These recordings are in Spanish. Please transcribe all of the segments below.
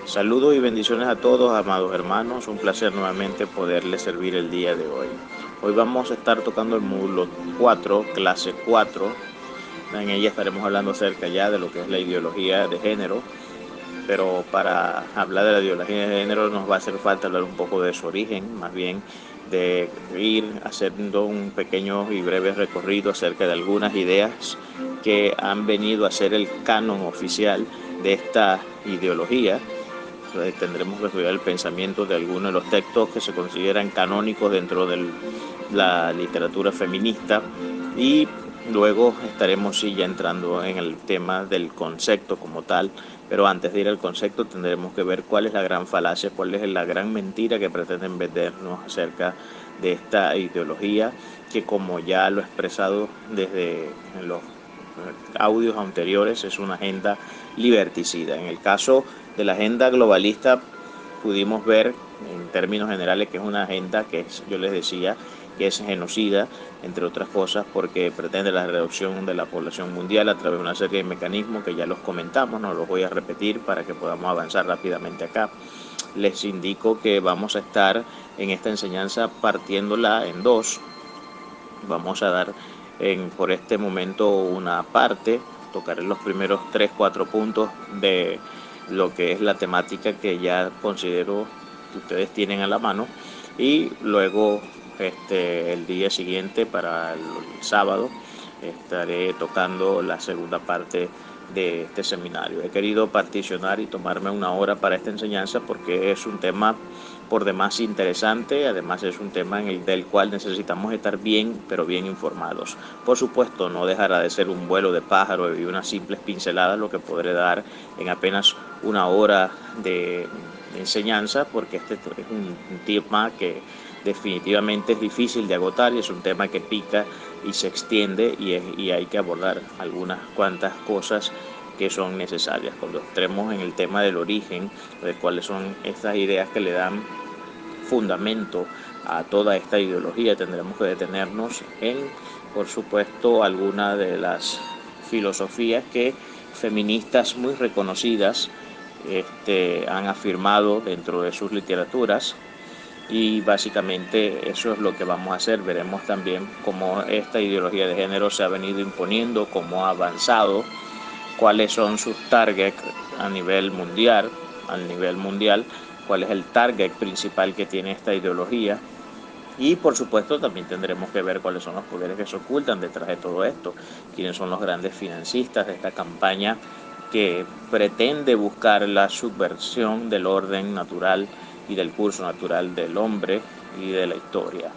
Saludos y bendiciones a todos, amados hermanos. Un placer nuevamente poderles servir el día de hoy. Hoy vamos a estar tocando el módulo 4, clase 4. En ella estaremos hablando acerca ya de lo que es la ideología de género. Pero para hablar de la ideología de género nos va a hacer falta hablar un poco de su origen, más bien de ir haciendo un pequeño y breve recorrido acerca de algunas ideas que han venido a ser el canon oficial de esta ideología. Tendremos que estudiar el pensamiento de algunos de los textos que se consideran canónicos dentro de la literatura feminista, y luego estaremos ya entrando en el tema del concepto como tal. Pero antes de ir al concepto tendremos que ver cuál es la gran falacia, cuál es la gran mentira que pretenden vendernos acerca de esta ideología, que, como ya lo he expresado desde los audios anteriores, es una agenda liberticida. En el caso de la agenda globalista pudimos ver en términos generales que es una agenda que yo les decía que es genocida, entre otras cosas porque pretende la reducción de la población mundial a través de una serie de mecanismos que ya los comentamos, no los voy a repetir para que podamos avanzar rápidamente acá. Les indico que vamos a estar en esta enseñanza partiéndola en dos. Vamos a dar por este momento una parte, tocaré los primeros 3-4 puntos de lo que es la temática que ya considero que ustedes tienen a la mano, y luego el día siguiente, para el sábado, estaré tocando la segunda parte de este seminario. He querido particionar y tomarme una hora para esta enseñanza porque es un tema por demás interesante. Además es un tema del cual necesitamos estar bien, pero bien informados. Por supuesto, no dejará de ser un vuelo de pájaro y unas simples pinceladas lo que podré dar en apenas una hora de enseñanza, porque este es un tema que definitivamente es difícil de agotar, y es un tema que pica y se extiende, y hay que abordar algunas cuantas cosas que son necesarias. Cuando entremos en el tema del origen, de cuáles son estas ideas que le dan fundamento a toda esta ideología, tendremos que detenernos en, por supuesto, algunas de las filosofías que feministas muy reconocidas han afirmado dentro de sus literaturas. Y básicamente eso es lo que vamos a hacer. Veremos también cómo esta ideología de género se ha venido imponiendo, cómo ha avanzado, cuáles son sus targets a nivel mundial, cuál es el target principal que tiene esta ideología. Y por supuesto también tendremos que ver cuáles son los poderes que se ocultan detrás de todo esto, quiénes son los grandes financistas de esta campaña que pretende buscar la subversión del orden natural y del curso natural del hombre y de la historia.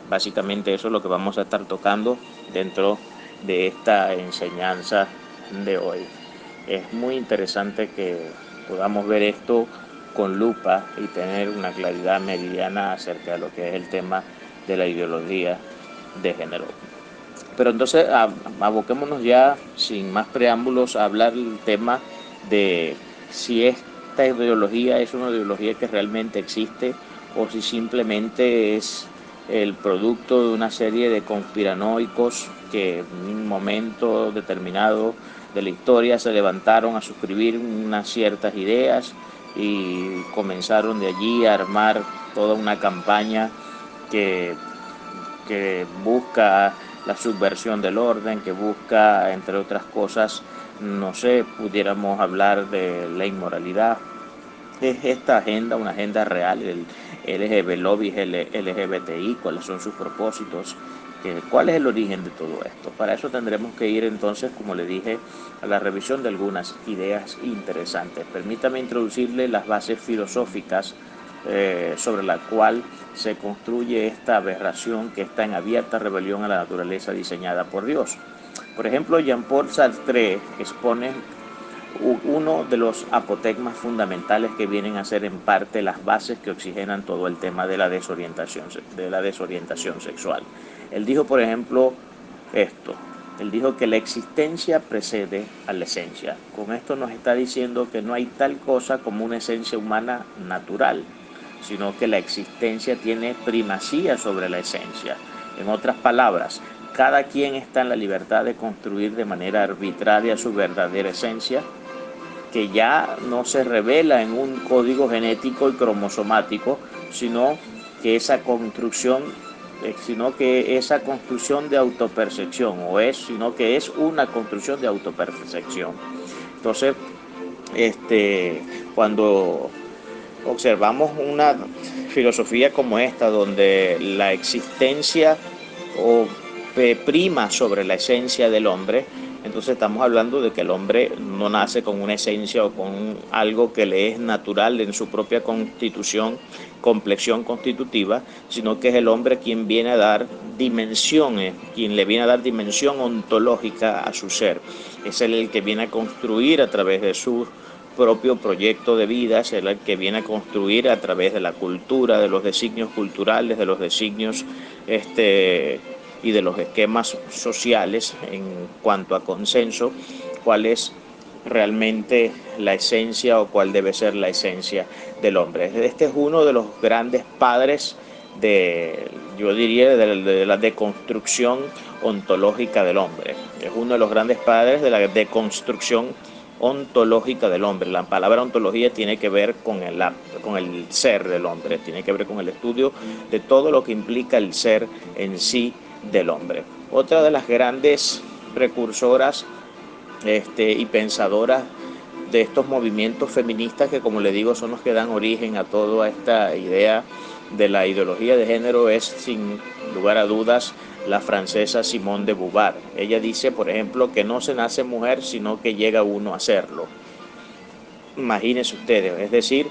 Básicamente eso es lo que vamos a estar tocando dentro de esta enseñanza de hoy. Es muy interesante que podamos ver esto con lupa y tener una claridad meridiana acerca de lo que es el tema de la ideología de género. Pero entonces aboquémonos ya, sin más preámbulos, a hablar del tema de si esta ideología es una ideología que realmente existe, o si simplemente es el producto de una serie de conspiranoicos que en un momento determinado de la historia se levantaron a suscribir unas ciertas ideas y comenzaron de allí a armar toda una campaña que, que busca la subversión del orden, que busca, entre otras cosas, no sé, pudiéramos hablar de la inmoralidad. ¿Es esta agenda una agenda real, el LGBT, lobby LGBTI? ¿Cuáles son sus propósitos? ¿Cuál es el origen de todo esto? Para eso tendremos que ir entonces, como le dije, a la revisión de algunas ideas interesantes. Permítame introducirle las bases filosóficas sobre la cual se construye esta aberración que está en abierta rebelión a la naturaleza diseñada por Dios. Por ejemplo, Jean-Paul Sartre expone uno de los apotegmas fundamentales que vienen a ser en parte las bases que oxigenan todo el tema de la desorientación sexual. Él dijo, por ejemplo, esto. Él dijo que la existencia precede a la esencia. Con esto nos está diciendo que no hay tal cosa como una esencia humana natural, sino que la existencia tiene primacía sobre la esencia. En otras palabras, cada quien está en la libertad de construir de manera arbitraria su verdadera esencia, que ya no se revela en un código genético y cromosomático, sino que esa construcción de autopercepción, sino que es una construcción de autopercepción. Entonces, cuando observamos una filosofía como esta, donde la existencia prima sobre la esencia del hombre, entonces estamos hablando de que el hombre no nace con una esencia o con algo que le es natural en su propia constitución, complexión constitutiva, sino que es el hombre quien viene a dar dimensiones, quien le viene a dar dimensión ontológica a su ser. Es él el que viene a construir a través de su propio proyecto de vida, es el que viene a construir a través de la cultura, de los designios culturales, de los designios y de los esquemas sociales en cuanto a consenso, cuál es realmente la esencia o cuál debe ser la esencia del hombre. Este es uno de los grandes padres yo diría, de la deconstrucción ontológica del hombre. Es uno de los grandes padres de la deconstrucción ontológica del hombre. La palabra ontología tiene que ver con el ser del hombre, tiene que ver con el estudio de todo lo que implica el ser en sí del hombre. Otra de las grandes precursoras y pensadoras de estos movimientos feministas, que como le digo son los que dan origen a toda esta idea de la ideología de género, es sin lugar a dudas la francesa Simone de Beauvoir. Ella dice, por ejemplo, que no se nace mujer, sino que llega uno a serlo. Imagínense ustedes, es decir,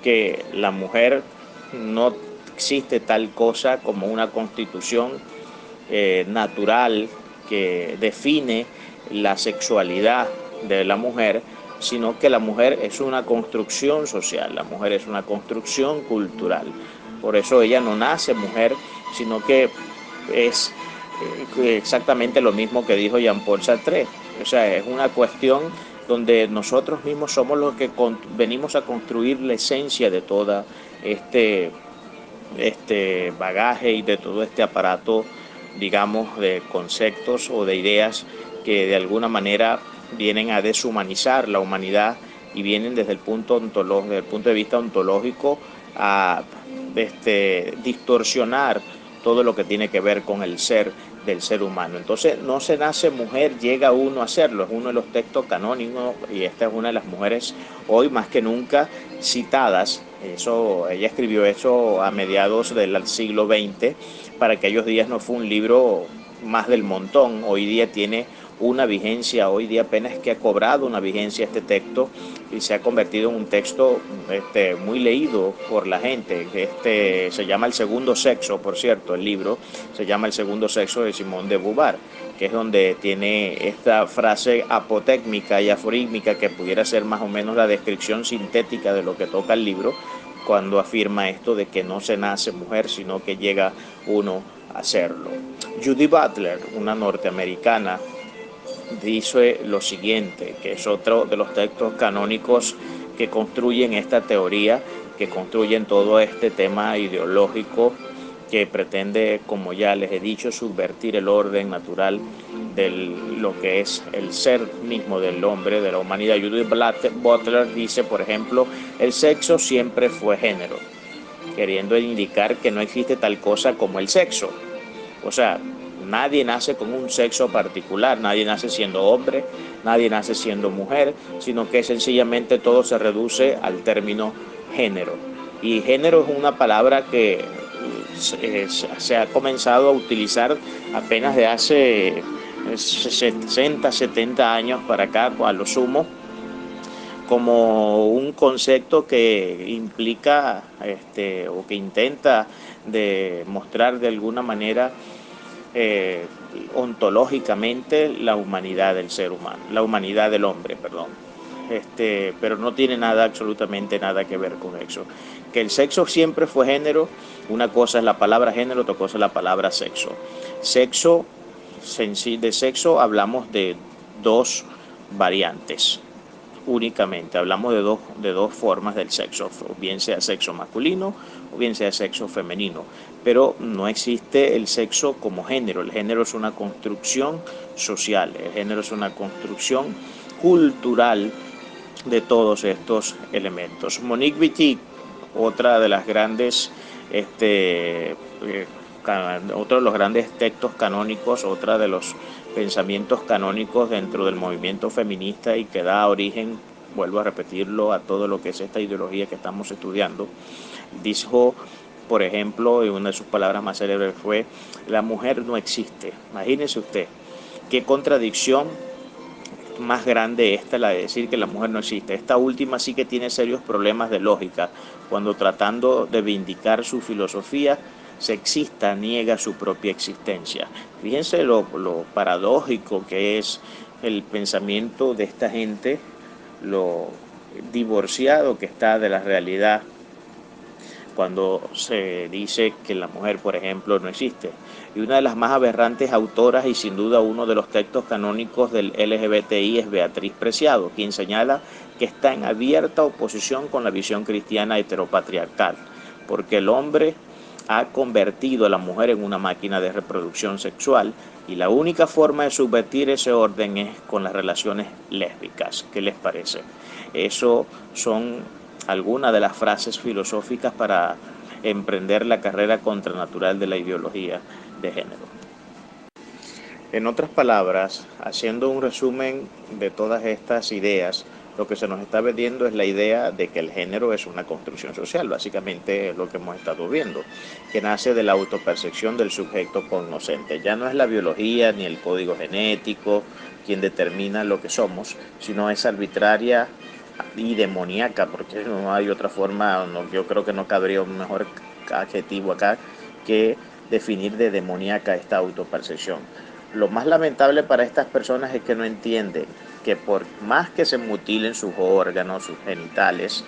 que la mujer no existe tal cosa como una constitución natural que define la sexualidad de la mujer, sino que la mujer es una construcción social, la mujer es una construcción cultural. Por eso ella no nace mujer, sino que es exactamente lo mismo que dijo Jean-Paul Sartre. O sea, es una cuestión donde nosotros mismos somos los que venimos a construir la esencia de toda este bagaje y de todo este aparato, digamos, de conceptos o de ideas que de alguna manera vienen a deshumanizar la humanidad y vienen desde el punto de vista ontológico a distorsionar todo lo que tiene que ver con el ser del ser humano. Entonces, no se nace mujer, llega uno a serlo. Es uno de los textos canónicos y esta es una de las mujeres hoy más que nunca citadas. Ella escribió eso a mediados del siglo XX. Para aquellos días no fue un libro más del montón. Hoy día tiene una vigencia, hoy día apenas que ha cobrado una vigencia este texto y se ha convertido en un texto muy leído por la gente. Se llama El segundo sexo, por cierto, el libro se llama El segundo sexo de Simone de Beauvoir, que es donde tiene esta frase apotécmica y aforísmica que pudiera ser más o menos la descripción sintética de lo que toca el libro, cuando afirma esto de que no se nace mujer, sino que llega uno a hacerlo. Judith Butler, una norteamericana, dice lo siguiente, que es otro de los textos canónicos que construyen esta teoría, que construyen todo este tema ideológico que pretende, como ya les he dicho, subvertir el orden natural de lo que es el ser mismo del hombre, de la humanidad. Judith Butler dice, por ejemplo, el sexo siempre fue género, queriendo indicar que no existe tal cosa como el sexo. O sea, nadie nace con un sexo particular, nadie nace siendo hombre, nadie nace siendo mujer, sino que sencillamente todo se reduce al término género. Y género es una palabra que se ha comenzado a utilizar apenas de hace 60, 70 años para acá, a lo sumo, como un concepto que implica o que intenta demostrar de alguna manera ontológicamente la humanidad del ser humano, la humanidad del hombre, perdón. Pero no tiene absolutamente nada que ver con eso. Que el sexo siempre fue género, una cosa es la palabra género, otra cosa es la palabra sexo. De sexo hablamos de dos variantes únicamente, hablamos de dos formas del sexo, bien sea sexo masculino o bien sea sexo femenino, pero no existe el sexo como género. El género es una construcción social, el género es una construcción cultural de todos estos elementos. Monique Wittig, otra de las grandes, otro de los grandes textos canónicos, otra de los pensamientos canónicos dentro del movimiento feminista y que da origen, vuelvo a repetirlo, a todo lo que es esta ideología que estamos estudiando, dijo, por ejemplo, y una de sus palabras más célebres fue: la mujer no existe. Imagínese usted qué contradicción más grande esta, la de decir que la mujer no existe. Esta última sí que tiene serios problemas de lógica, cuando tratando de vindicar su filosofía sexista niega su propia existencia. Fíjense lo paradójico que es el pensamiento de esta gente, lo divorciado que está de la realidad cuando se dice que la mujer, por ejemplo, no existe. Y una de las más aberrantes autoras y sin duda uno de los textos canónicos del LGBTI es Beatriz Preciado, quien señala que está en abierta oposición con la visión cristiana heteropatriarcal, porque el hombre ha convertido a la mujer en una máquina de reproducción sexual y la única forma de subvertir ese orden es con las relaciones lésbicas. ¿Qué les parece? Eso son algunas de las frases filosóficas para emprender la carrera contranatural de la ideología de género. En otras palabras, haciendo un resumen de todas estas ideas, lo que se nos está vendiendo es la idea de que el género es una construcción social, básicamente es lo que hemos estado viendo, que nace de la autopercepción del sujeto cognoscente. Ya no es la biología ni el código genético quien determina lo que somos, sino es arbitraria y demoníaca, porque no hay otra forma, no, yo creo que no cabría un mejor adjetivo acá que definir de demoníaca esta autopercepción. Lo más lamentable para estas personas es que no entienden que por más que se mutilen sus órganos genitales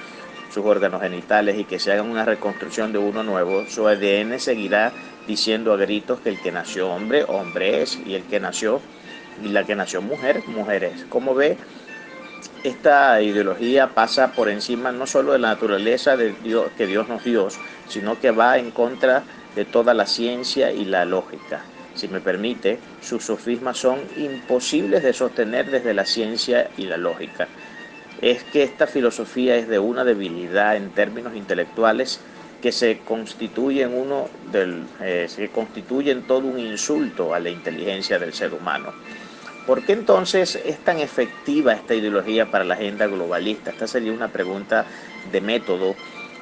y que se hagan una reconstrucción de uno nuevo, su ADN seguirá diciendo a gritos que el que nació hombre, hombre es, y el que nació, y la que nació mujer, mujer es. Como ve, esta ideología pasa por encima no solo de la naturaleza de Dios, que Dios nos dio, sino que va en contra de toda la ciencia y la lógica. Si me permite, sus sofismas son imposibles de sostener desde la ciencia y la lógica. Es que esta filosofía es de una debilidad en términos intelectuales que se constituye en todo un insulto a la inteligencia del ser humano. ¿Por qué entonces es tan efectiva esta ideología para la agenda globalista? Esta sería una pregunta de método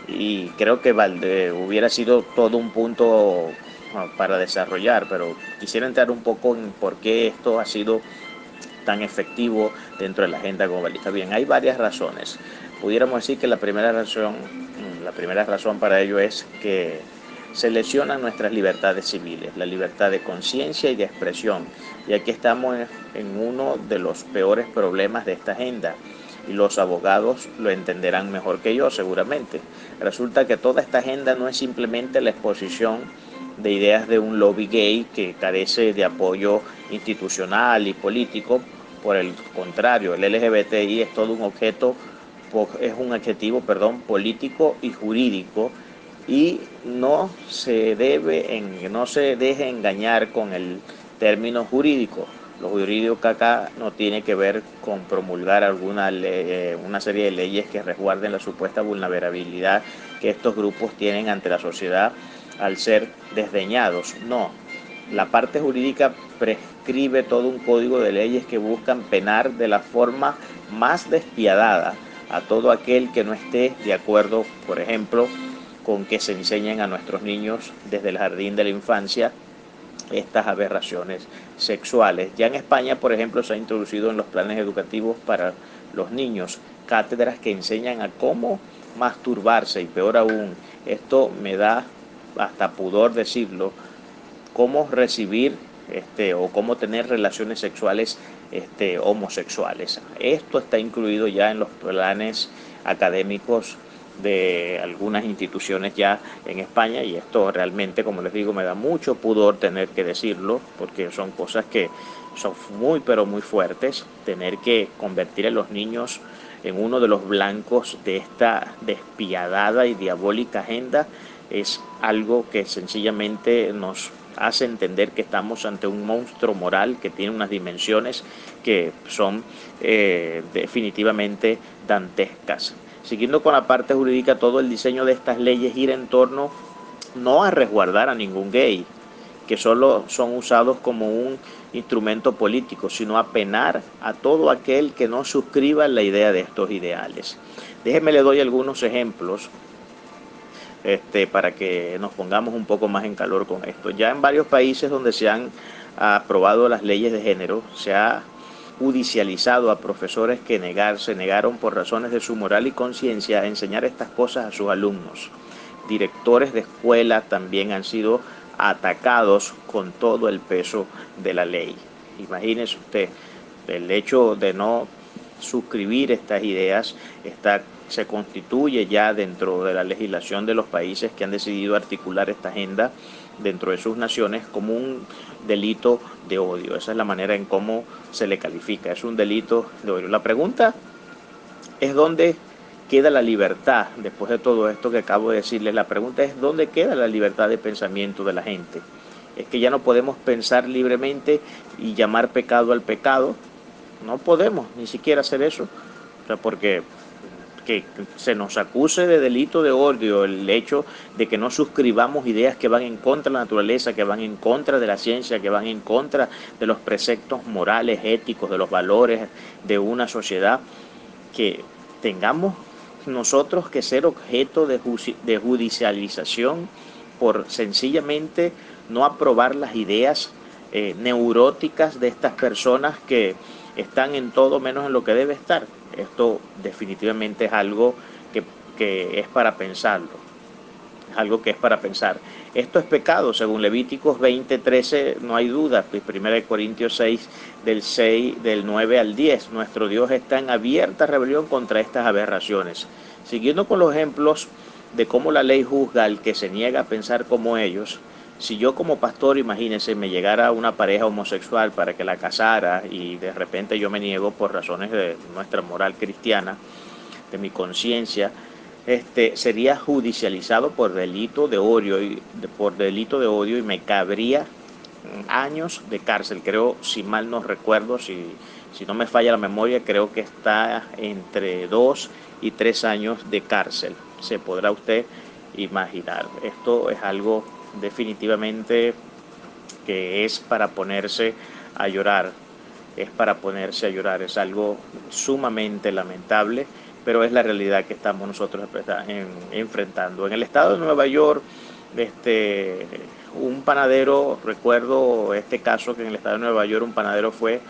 y creo que hubiera sido todo un punto para desarrollar, pero quisiera entrar un poco en por qué esto ha sido tan efectivo dentro de la agenda globalista. Bien, hay varias razones. Pudiéramos decir que la primera razón para ello es que se lesionan nuestras libertades civiles, la libertad de conciencia y de expresión. Y aquí estamos en uno de los peores problemas de esta agenda. Y los abogados lo entenderán mejor que yo, seguramente. Resulta que toda esta agenda no es simplemente la exposición de ideas de un lobby gay que carece de apoyo institucional y político. Por el contrario, el LGBTI es todo un adjetivo político y jurídico, y no se deje engañar con el término jurídico. Lo jurídico acá no tiene que ver con promulgar una serie de leyes que resguarden la supuesta vulnerabilidad que estos grupos tienen ante la sociedad al ser desdeñados. No, la parte jurídica prescribe todo un código de leyes que buscan penar de la forma más despiadada a todo aquel que no esté de acuerdo, por ejemplo, con que se enseñen a nuestros niños desde el jardín de la infancia estas aberraciones sexuales. Ya en España, por ejemplo, se ha introducido en los planes educativos para los niños cátedras que enseñan a cómo masturbarse, y peor aún, esto me da hasta pudor decirlo, cómo recibir o cómo tener relaciones sexuales homosexuales. Esto está incluido ya en los planes académicos de algunas instituciones ya en España, y esto realmente, como les digo, me da mucho pudor tener que decirlo, porque son cosas que son muy pero muy fuertes. Tener que convertir a los niños en uno de los blancos de esta despiadada y diabólica agenda es algo que sencillamente nos hace entender que estamos ante un monstruo moral que tiene unas dimensiones que son definitivamente dantescas. Siguiendo con la parte jurídica, todo el diseño de estas leyes gira en torno no a resguardar a ningún gay, que solo son usados como un instrumento político, sino a penar a todo aquel que no suscriba la idea de estos ideales. Déjenme le doy algunos ejemplos para que nos pongamos un poco más en calor con esto. Ya en varios países donde se han aprobado las leyes de género, se ha judicializado a profesores que se negaron por razones de su moral y conciencia a enseñar estas cosas a sus alumnos. Directores de escuela también han sido atacados con todo el peso de la ley. Imagínese usted, el hecho de no suscribir estas ideas se constituye ya dentro de la legislación de los países que han decidido articular esta agenda dentro de sus naciones como un delito de odio. Esa es la manera en cómo se le califica, es un delito de odio. La pregunta es dónde queda la libertad después de todo esto que acabo de decirles. La pregunta es dónde queda la libertad de pensamiento de la gente. Es que ya no podemos pensar libremente y llamar pecado al pecado. No podemos ni siquiera hacer eso, o sea, porque que se nos acuse de delito de odio el hecho de que no suscribamos ideas que van en contra de la naturaleza, que van en contra de la ciencia, que van en contra de los preceptos morales, éticos, de los valores de una sociedad, que tengamos nosotros que ser objeto de judicialización por sencillamente no aprobar las ideas neuróticas de estas personas que están en todo menos en lo que debe estar. Esto definitivamente es algo que es para pensarlo. Es algo que es para pensar. Esto es pecado, según Levíticos 20:13, no hay duda. 1 Corintios 6, del 9 al 10. Nuestro Dios está en abierta rebelión contra estas aberraciones. Siguiendo con los ejemplos de cómo la ley juzga al que se niega a pensar como ellos, si yo como pastor, imagínense, me llegara una pareja homosexual para que la casara y de repente yo me niego por razones de nuestra moral cristiana, de mi conciencia, sería judicializado por delito de odio y me cabría años de cárcel. Creo, si mal no recuerdo, si no me falla la memoria, creo que está entre 2 y 3 años de cárcel. Se podrá usted imaginar. Esto es algo definitivamente que es para ponerse a llorar. Es para ponerse a llorar. Es algo sumamente lamentable, pero es la realidad que estamos nosotros enfrentando. En el estado de Nueva York, un panadero, recuerdo este caso que en el estado de Nueva York un panadero fue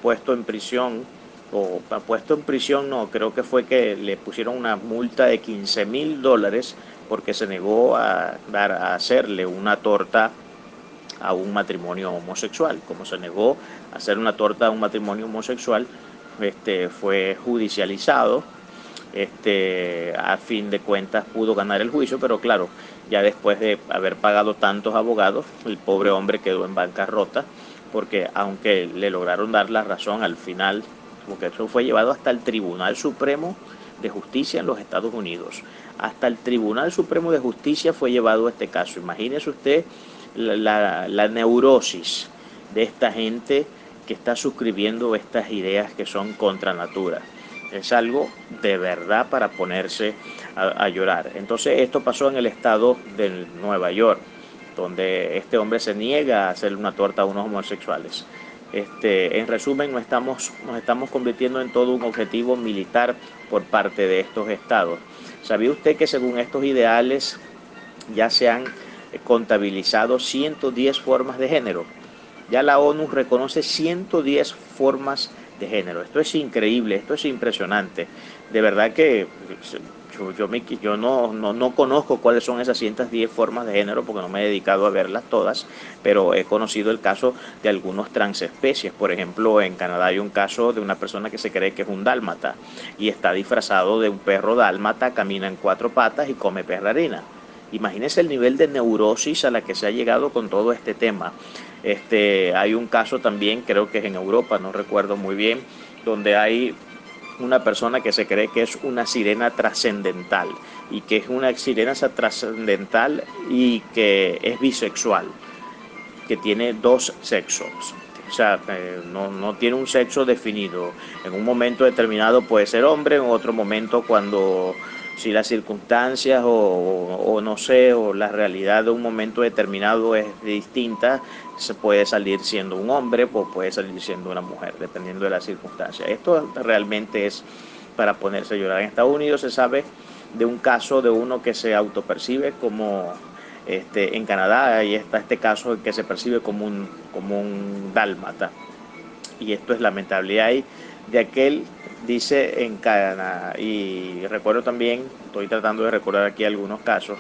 puesto en prisión, no, creo que fue que le pusieron una multa de $15,000 porque se negó a hacerle una torta a un matrimonio homosexual. Como se negó a hacer una torta a un matrimonio homosexual, fue judicializado. A fin de cuentas pudo ganar el juicio, pero claro, ya después de haber pagado tantos abogados, el pobre hombre quedó en bancarrota, porque aunque le lograron dar la razón al final, porque eso fue llevado hasta el Tribunal Supremo de Justicia en los Estados Unidos. Hasta el Tribunal Supremo de Justicia fue llevado este caso. Imagínese usted la neurosis de esta gente que está suscribiendo estas ideas que son contra natura. Es algo de verdad para ponerse a llorar. Entonces esto pasó en el estado de Nueva York, donde este hombre se niega a hacerle una torta a unos homosexuales. En resumen, nos estamos convirtiendo en todo un objetivo militar por parte de estos estados. ¿Sabía usted que según estos ideales ya se han contabilizado 110 formas de género? Ya la ONU reconoce 110 formas de género. Esto es increíble, esto es impresionante. De verdad que yo no conozco cuáles son esas 110 formas de género porque no me he dedicado a verlas todas, pero he conocido el caso de algunos transespecies. Por ejemplo, en Canadá hay un caso de una persona que se cree que es un dálmata y está disfrazado de un perro dálmata, camina en 4 patas y come perrarina. Imagínense el nivel de neurosis a la que se ha llegado con todo este tema. Hay un caso también, creo que es en Europa, no recuerdo muy bien, donde hay una persona que se cree que es una sirena trascendental y que es una sirena trascendental y que es bisexual. que tiene dos sexos. O sea, no tiene un sexo definido. En un momento determinado puede ser hombre, en otro momento cuando si las circunstancias o no sé, o la realidad de un momento determinado es distinta, se puede salir siendo un hombre o puede salir siendo una mujer, dependiendo de las circunstancias. Esto realmente es para ponerse a llorar. En Estados Unidos se sabe de un caso de uno que se autopercibe como en Canadá, y está este caso que se percibe como un dálmata, y esto es lamentable. Hay de aquel, dice en Canadá, y recuerdo también, estoy tratando de recordar aquí algunos casos,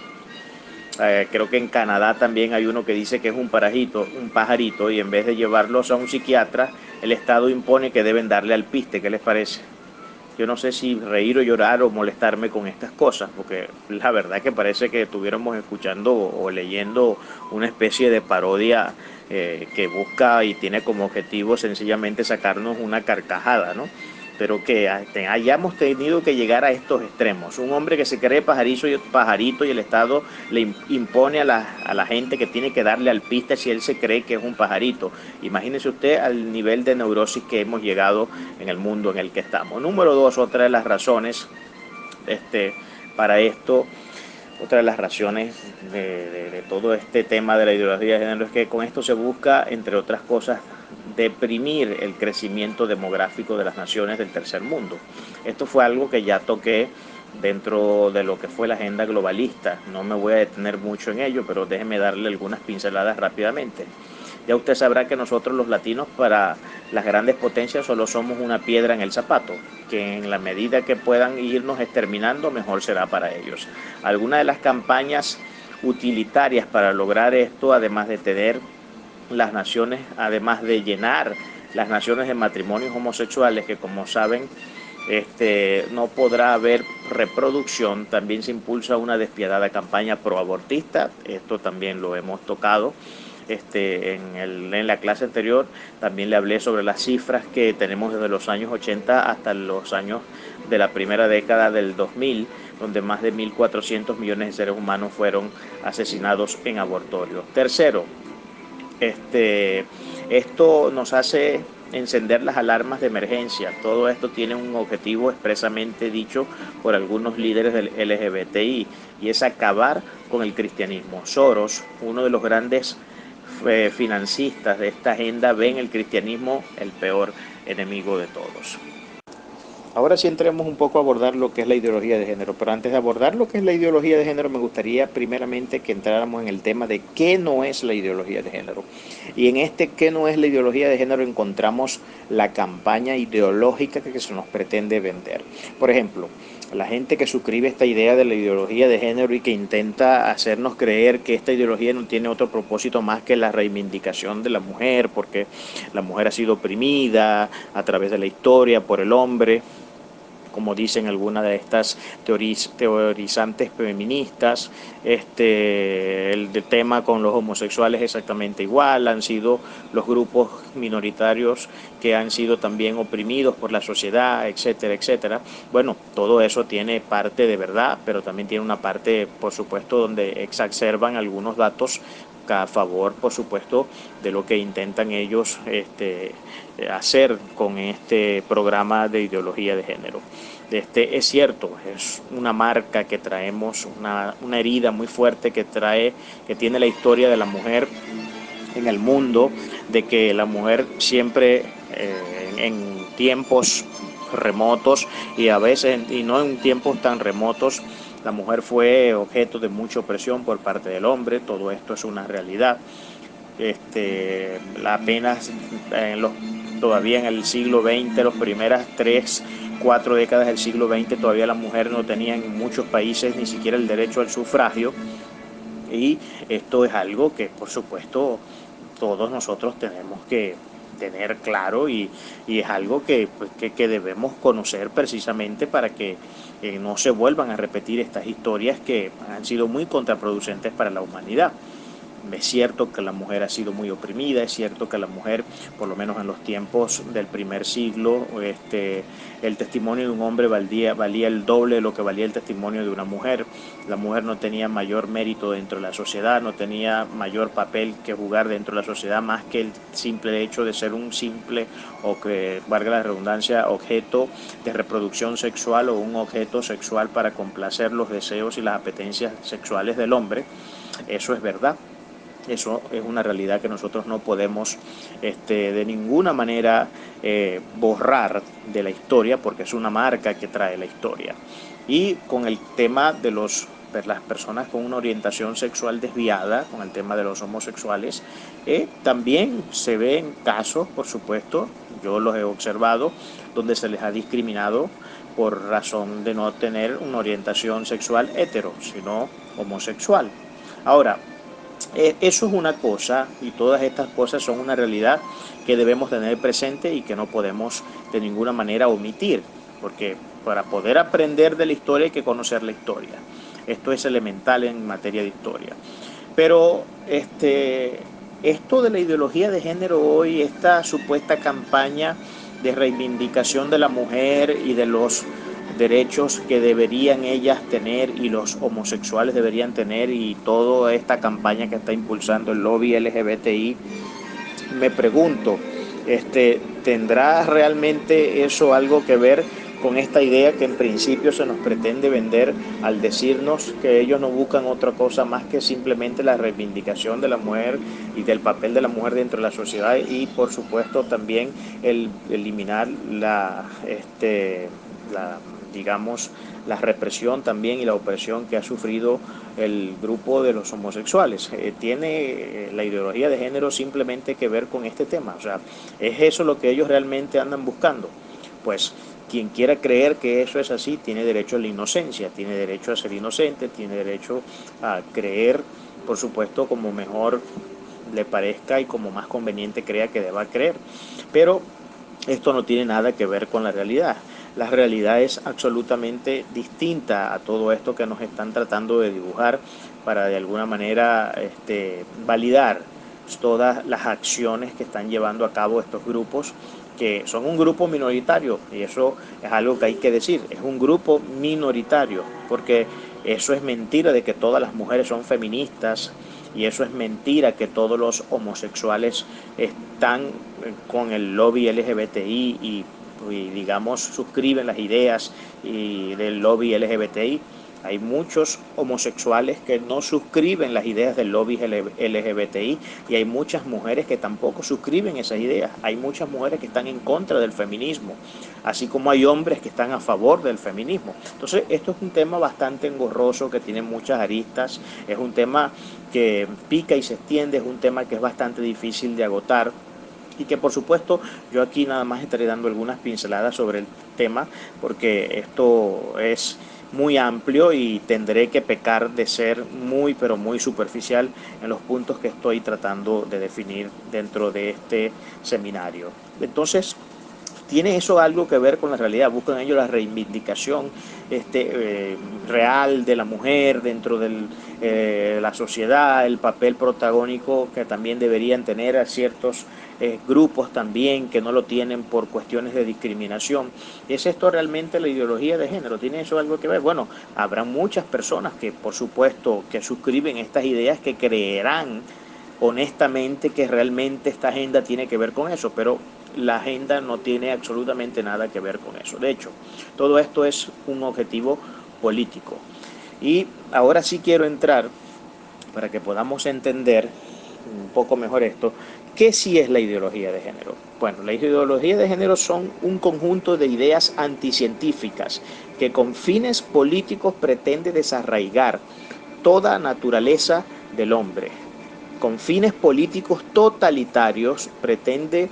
creo que en Canadá también hay uno que dice que es un pajarito, y en vez de llevarlos a un psiquiatra, el Estado impone que deben darle alpiste. ¿Qué les parece? Yo no sé si reír o llorar o molestarme con estas cosas, porque la verdad que parece que estuviéramos escuchando o leyendo una especie de parodia que busca y tiene como objetivo sencillamente sacarnos una carcajada, ¿no? Pero que hayamos tenido que llegar a estos extremos. Un hombre que se cree pajarito y el Estado le impone a la gente que tiene que darle al piste si él se cree que es un pajarito. Imagínese usted al nivel de neurosis que hemos llegado en el mundo en el que estamos. Número dos, otra de las razones para esto, otra de las razones de todo este tema de la ideología de género es que con esto se busca, entre otras cosas, deprimir el crecimiento demográfico de las naciones del tercer mundo. Esto fue algo que ya toqué dentro de lo que fue la agenda globalista. No me voy a detener mucho en ello, pero déjeme darle algunas pinceladas rápidamente. Ya usted sabrá que nosotros los latinos para las grandes potencias solo somos una piedra en el zapato, que en la medida que puedan irnos exterminando, mejor será para ellos. Algunas de las campañas utilitarias para lograr esto, además de tener las naciones, además de llenar las naciones de matrimonios homosexuales, que como saben, no podrá haber reproducción, también se impulsa una despiadada campaña proabortista. Esto también lo hemos tocado en la clase anterior. También le hablé sobre las cifras que tenemos desde los años 80 hasta los años de la primera década del 2000, donde más de 1.400 millones de seres humanos fueron asesinados en abortorios. Tercero, esto nos hace encender las alarmas de emergencia. Todo esto tiene un objetivo expresamente dicho por algunos líderes del LGBTI, y es acabar con el cristianismo. Soros, uno de los grandes financistas de esta agenda, ve en el cristianismo el peor enemigo de todos. Ahora sí entremos un poco a abordar lo que es la ideología de género, pero antes de abordar lo que es la ideología de género, me gustaría primeramente que entráramos en el tema de qué no es la ideología de género. Y en este qué no es la ideología de género encontramos la campaña ideológica que se nos pretende vender. Por ejemplo, la gente que suscribe esta idea de la ideología de género y que intenta hacernos creer que esta ideología no tiene otro propósito más que la reivindicación de la mujer, porque la mujer ha sido oprimida a través de la historia por el hombre, como dicen algunas de estas teorizantes feministas. El tema con los homosexuales es exactamente igual, han sido los grupos minoritarios que han sido también oprimidos por la sociedad, etcétera, etcétera. Bueno, todo eso tiene parte de verdad, pero también tiene una parte, por supuesto, donde exacerban algunos datos a favor, por supuesto, de lo que intentan ellos hacer con este programa de ideología de género. Es cierto, es una marca que traemos, una herida muy fuerte que tiene la historia de la mujer en el mundo, de que la mujer siempre en tiempos remotos y a veces, y no en tiempos tan remotos, la mujer fue objeto de mucha opresión por parte del hombre. Todo esto es una realidad. Apenas todavía en el siglo XX, las primeras 3, 4 décadas del siglo XX, todavía la mujer no tenía en muchos países ni siquiera el derecho al sufragio, y esto es algo que, por supuesto, todos nosotros tenemos que tener claro, y es algo que debemos conocer precisamente para que no se vuelvan a repetir estas historias que han sido muy contraproducentes para la humanidad. Es cierto que la mujer ha sido muy oprimida, es cierto que la mujer, por lo menos en los tiempos del primer siglo, el testimonio de un hombre valía el doble de lo que valía el testimonio de una mujer. La mujer no tenía mayor mérito dentro de la sociedad, no tenía mayor papel que jugar dentro de la sociedad, más que el simple hecho de ser un simple, o que valga la redundancia, objeto de reproducción sexual o un objeto sexual para complacer los deseos y las apetencias sexuales del hombre. Eso es verdad. Eso es una realidad que nosotros no podemos de ninguna manera borrar de la historia, porque es una marca que trae la historia. Y con el tema de las personas con una orientación sexual desviada, con el tema de los homosexuales, también se ven casos, por supuesto, yo los he observado, donde se les ha discriminado por razón de no tener una orientación sexual hetero, sino homosexual. Ahora, eso es una cosa, y todas estas cosas son una realidad que debemos tener presente y que no podemos de ninguna manera omitir, porque para poder aprender de la historia hay que conocer la historia. Esto es elemental en materia de historia. Pero esto de la ideología de género hoy, esta supuesta campaña de reivindicación de la mujer y de los derechos que deberían ellas tener y los homosexuales deberían tener, y toda esta campaña que está impulsando el lobby LGBTI, me pregunto, ¿tendrá realmente eso algo que ver con esta idea que en principio se nos pretende vender al decirnos que ellos no buscan otra cosa más que simplemente la reivindicación de la mujer y del papel de la mujer dentro de la sociedad, y por supuesto también el eliminar digamos, la represión también y la opresión que ha sufrido el grupo de los homosexuales? ¿Tiene la ideología de género simplemente que ver con este tema? O sea, ¿es eso lo que ellos realmente andan buscando? Pues quien quiera creer que eso es así tiene derecho a la inocencia, tiene derecho a ser inocente, tiene derecho a creer, por supuesto, como mejor le parezca y como más conveniente crea que deba creer. Pero esto no tiene nada que ver con la realidad. La realidad es absolutamente distinta a todo esto que nos están tratando de dibujar para de alguna manera validar todas las acciones que están llevando a cabo estos grupos, que son un grupo minoritario, y eso es algo que hay que decir, es un grupo minoritario, porque eso es mentira de que todas las mujeres son feministas, y eso es mentira que todos los homosexuales están con el lobby LGBTI y digamos suscriben las ideas del lobby LGBTI. Hay muchos homosexuales que no suscriben las ideas del lobby LGBTI, y hay muchas mujeres que tampoco suscriben esas ideas. Hay muchas mujeres que están en contra del feminismo, así como hay hombres que están a favor del feminismo. Entonces, esto es un tema bastante engorroso, que tiene muchas aristas, es un tema que pica y se extiende, es un tema que es bastante difícil de agotar, y que por supuesto yo aquí nada más estaré dando algunas pinceladas sobre el tema, porque esto es muy amplio y tendré que pecar de ser muy pero muy superficial en los puntos que estoy tratando de definir dentro de este seminario. Entonces, ¿tiene eso algo que ver con la realidad? ¿Buscan ellos la reivindicación real de la mujer dentro de la sociedad, el papel protagónico que también deberían tener a ciertos grupos también que no lo tienen por cuestiones de discriminación? ¿Es esto realmente la ideología de género? ¿Tiene eso algo que ver? Bueno, habrá muchas personas que, por supuesto, que suscriben estas ideas, que creerán honestamente que realmente esta agenda tiene que ver con eso, pero la agenda no tiene absolutamente nada que ver con eso. De hecho, todo esto es un objetivo político. Y ahora sí quiero entrar, para que podamos entender un poco mejor esto, ¿qué sí es la ideología de género? Bueno, la ideología de género son un conjunto de ideas anticientíficas que con fines políticos pretende desarraigar toda naturaleza del hombre. Con fines políticos totalitarios pretende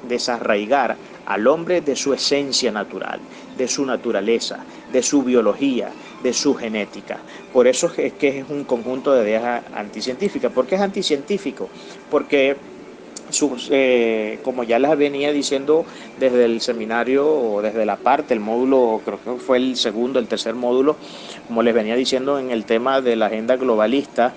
desarraigar al hombre de su esencia natural, de su naturaleza, de su biología, de su genética. Por eso es que es un conjunto de ideas anticientíficas. ¿Por qué es anticientífico? Porque como ya les venía diciendo desde el seminario, o desde la parte, el módulo, creo que fue el segundo, el tercer módulo, como les venía diciendo en el tema de la agenda globalista,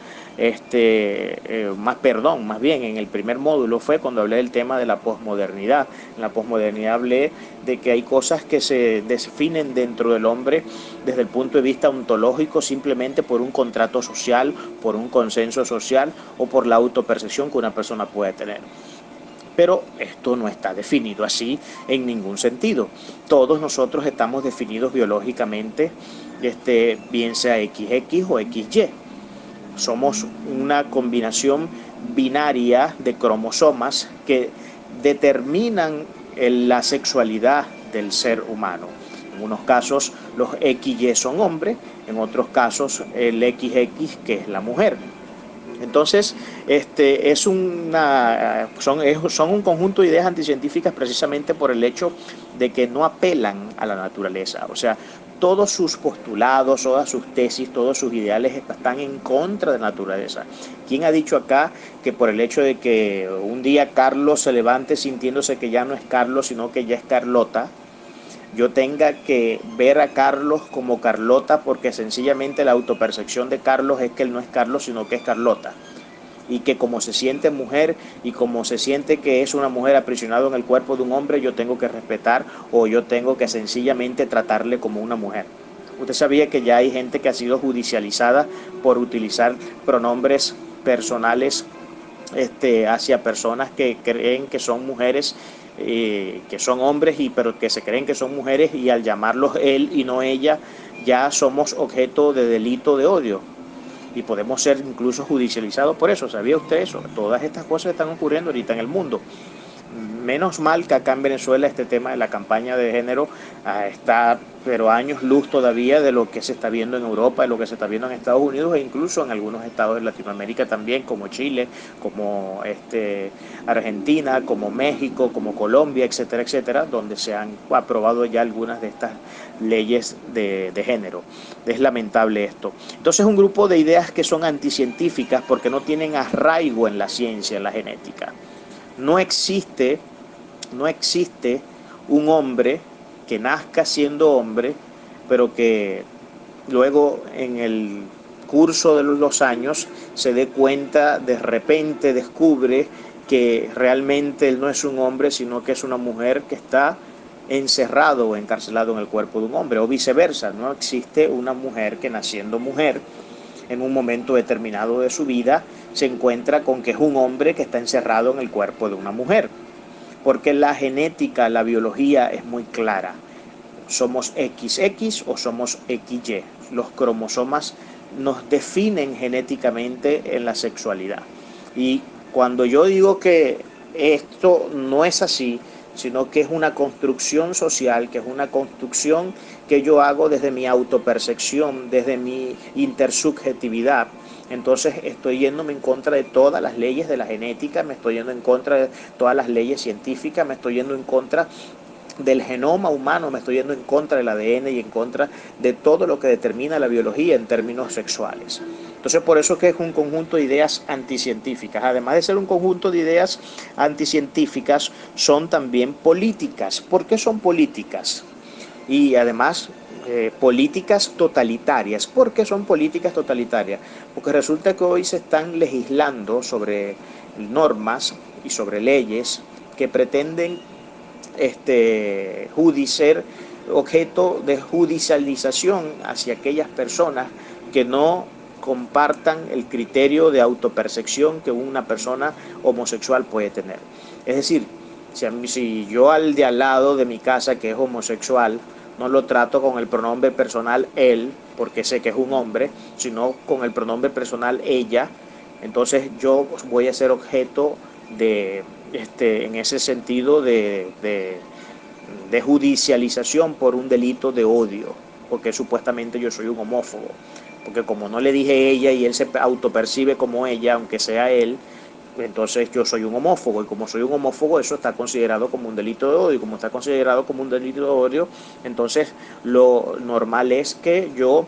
más bien en el primer módulo fue cuando hablé del tema de la posmodernidad. En la posmodernidad hablé de que hay cosas que se definen dentro del hombre desde el punto de vista ontológico simplemente por un contrato social, por un consenso social o por la autopercepción que una persona puede tener. Pero esto no está definido así en ningún sentido. Todos nosotros estamos definidos biológicamente, bien sea XX o XY. Somos una combinación binaria de cromosomas que determinan la sexualidad del ser humano. En unos casos los XY son hombres, en otros casos el XX, que es la mujer. Entonces, son un conjunto de ideas anticientíficas precisamente por el hecho de que no apelan a la naturaleza. O sea, todos sus postulados, todas sus tesis, todos sus ideales están en contra de la naturaleza. ¿Quién ha dicho acá que por el hecho de que un día Carlos se levante sintiéndose que ya no es Carlos, sino que ya es Carlota, yo tenga que ver a Carlos como Carlota porque sencillamente la autopercepción de Carlos es que él no es Carlos, sino que es Carlota? Y que como se siente mujer y como se siente que es una mujer aprisionada en el cuerpo de un hombre, yo tengo que respetar o yo tengo que sencillamente tratarle como una mujer. Usted sabía que ya hay gente que ha sido judicializada por utilizar pronombres personales hacia personas que creen que son mujeres, que son hombres, pero que se creen que son mujeres, y al llamarlos él y no ella, ya somos objeto de delito de odio y podemos ser incluso judicializados por eso. ¿Sabía usted eso? Todas estas cosas están ocurriendo ahorita en el mundo. Menos mal que acá en Venezuela este tema de la campaña de género está, pero años luz todavía de lo que se está viendo en Europa, de lo que se está viendo en Estados Unidos e incluso en algunos estados de Latinoamérica también, como Chile, como Argentina, como México, como Colombia, etcétera, etcétera, donde se han aprobado ya algunas de estas leyes de género. Es lamentable esto. Entonces, un grupo de ideas que son anticientíficas porque no tienen arraigo en la ciencia, en la genética. No existe, no existe un hombre que nazca siendo hombre, pero que luego en el curso de los años se dé cuenta, de repente descubre que realmente él no es un hombre, sino que es una mujer que está encerrado o encarcelado en el cuerpo de un hombre, o viceversa. No existe una mujer que naciendo mujer en un momento determinado de su vida se encuentra con que es un hombre que está encerrado en el cuerpo de una mujer, porque la genética, la biología es muy clara. Somos XX o somos XY. Los cromosomas nos definen genéticamente en la sexualidad. Y cuando yo digo que esto no es así, sino que es una construcción social, que es una construcción que yo hago desde mi autopercepción, desde mi intersubjetividad, entonces estoy yéndome en contra de todas las leyes de la genética, me estoy yendo en contra de todas las leyes científicas, me estoy yendo en contra del genoma humano, me estoy yendo en contra del ADN y en contra de todo lo que determina la biología en términos sexuales. Entonces, por eso es que es un conjunto de ideas anticientíficas. Además de ser un conjunto de ideas anticientíficas, son también políticas. ¿Por qué son políticas? Y además, políticas totalitarias. ¿Por qué son políticas totalitarias? Porque resulta que hoy se están legislando sobre normas y sobre leyes que pretenden ser objeto de judicialización hacia aquellas personas que no compartan el criterio de autopercepción que una persona homosexual puede tener. Es decir, si yo al de al lado de mi casa que es homosexual no lo trato con el pronombre personal él, porque sé que es un hombre, sino con el pronombre personal ella, entonces yo voy a ser objeto de, en ese sentido, de judicialización por un delito de odio, porque supuestamente yo soy un homófobo, porque como no le dije ella y él se autopercibe como ella, aunque sea él, entonces yo soy un homófobo, y como soy un homófobo eso está considerado como un delito de odio, y como está considerado como un delito de odio, entonces lo normal es que yo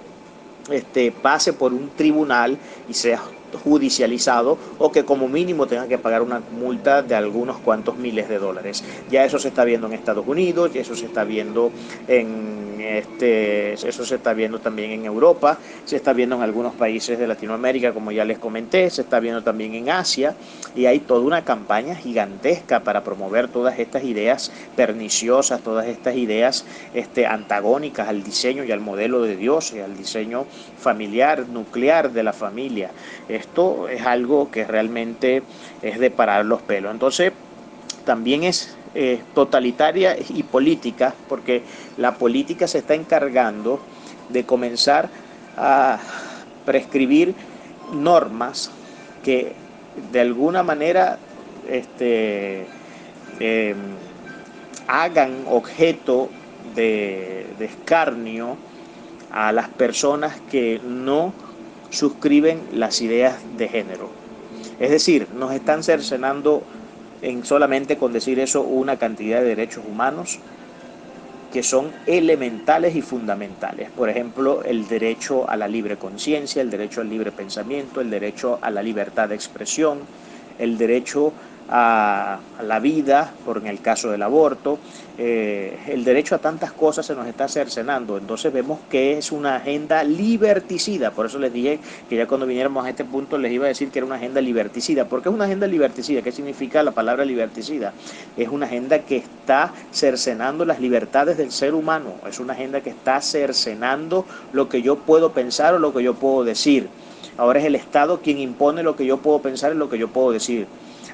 pase por un tribunal y sea judicializado o que como mínimo tengan que pagar una multa de algunos cuantos miles de dólares. Ya eso se está viendo en Estados Unidos, y eso se está viendo eso se está viendo también en Europa, se está viendo en algunos países de Latinoamérica, como ya les comenté, se está viendo también en Asia, y hay toda una campaña gigantesca para promover todas estas ideas perniciosas, todas estas ideas antagónicas al diseño y al modelo de Dios y al diseño familiar, nuclear de la familia. Esto es algo que realmente es de parar los pelos. Entonces, también es totalitaria y política, porque la política se está encargando de comenzar a prescribir normas que de alguna manera eh, hagan objeto de escarnio a las personas que no suscriben las ideas de género. Es decir, nos están cercenando solamente con decir eso una cantidad de derechos humanos que son elementales y fundamentales. Por ejemplo, el derecho a la libre conciencia, el derecho al libre pensamiento, el derecho a la libertad de expresión, el derecho a la vida, por en el caso del aborto, el derecho a tantas cosas se nos está cercenando. Entonces vemos que es una agenda liberticida. Por eso les dije que ya cuando viniéramos a este punto les iba a decir que era una agenda liberticida. ¿Por qué es una agenda liberticida? ¿Qué significa la palabra liberticida? Es una agenda que está cercenando las libertades del ser humano. Es una agenda que está cercenando lo que yo puedo pensar o lo que yo puedo decir. Ahora es el Estado quien impone lo que yo puedo pensar y lo que yo puedo decir.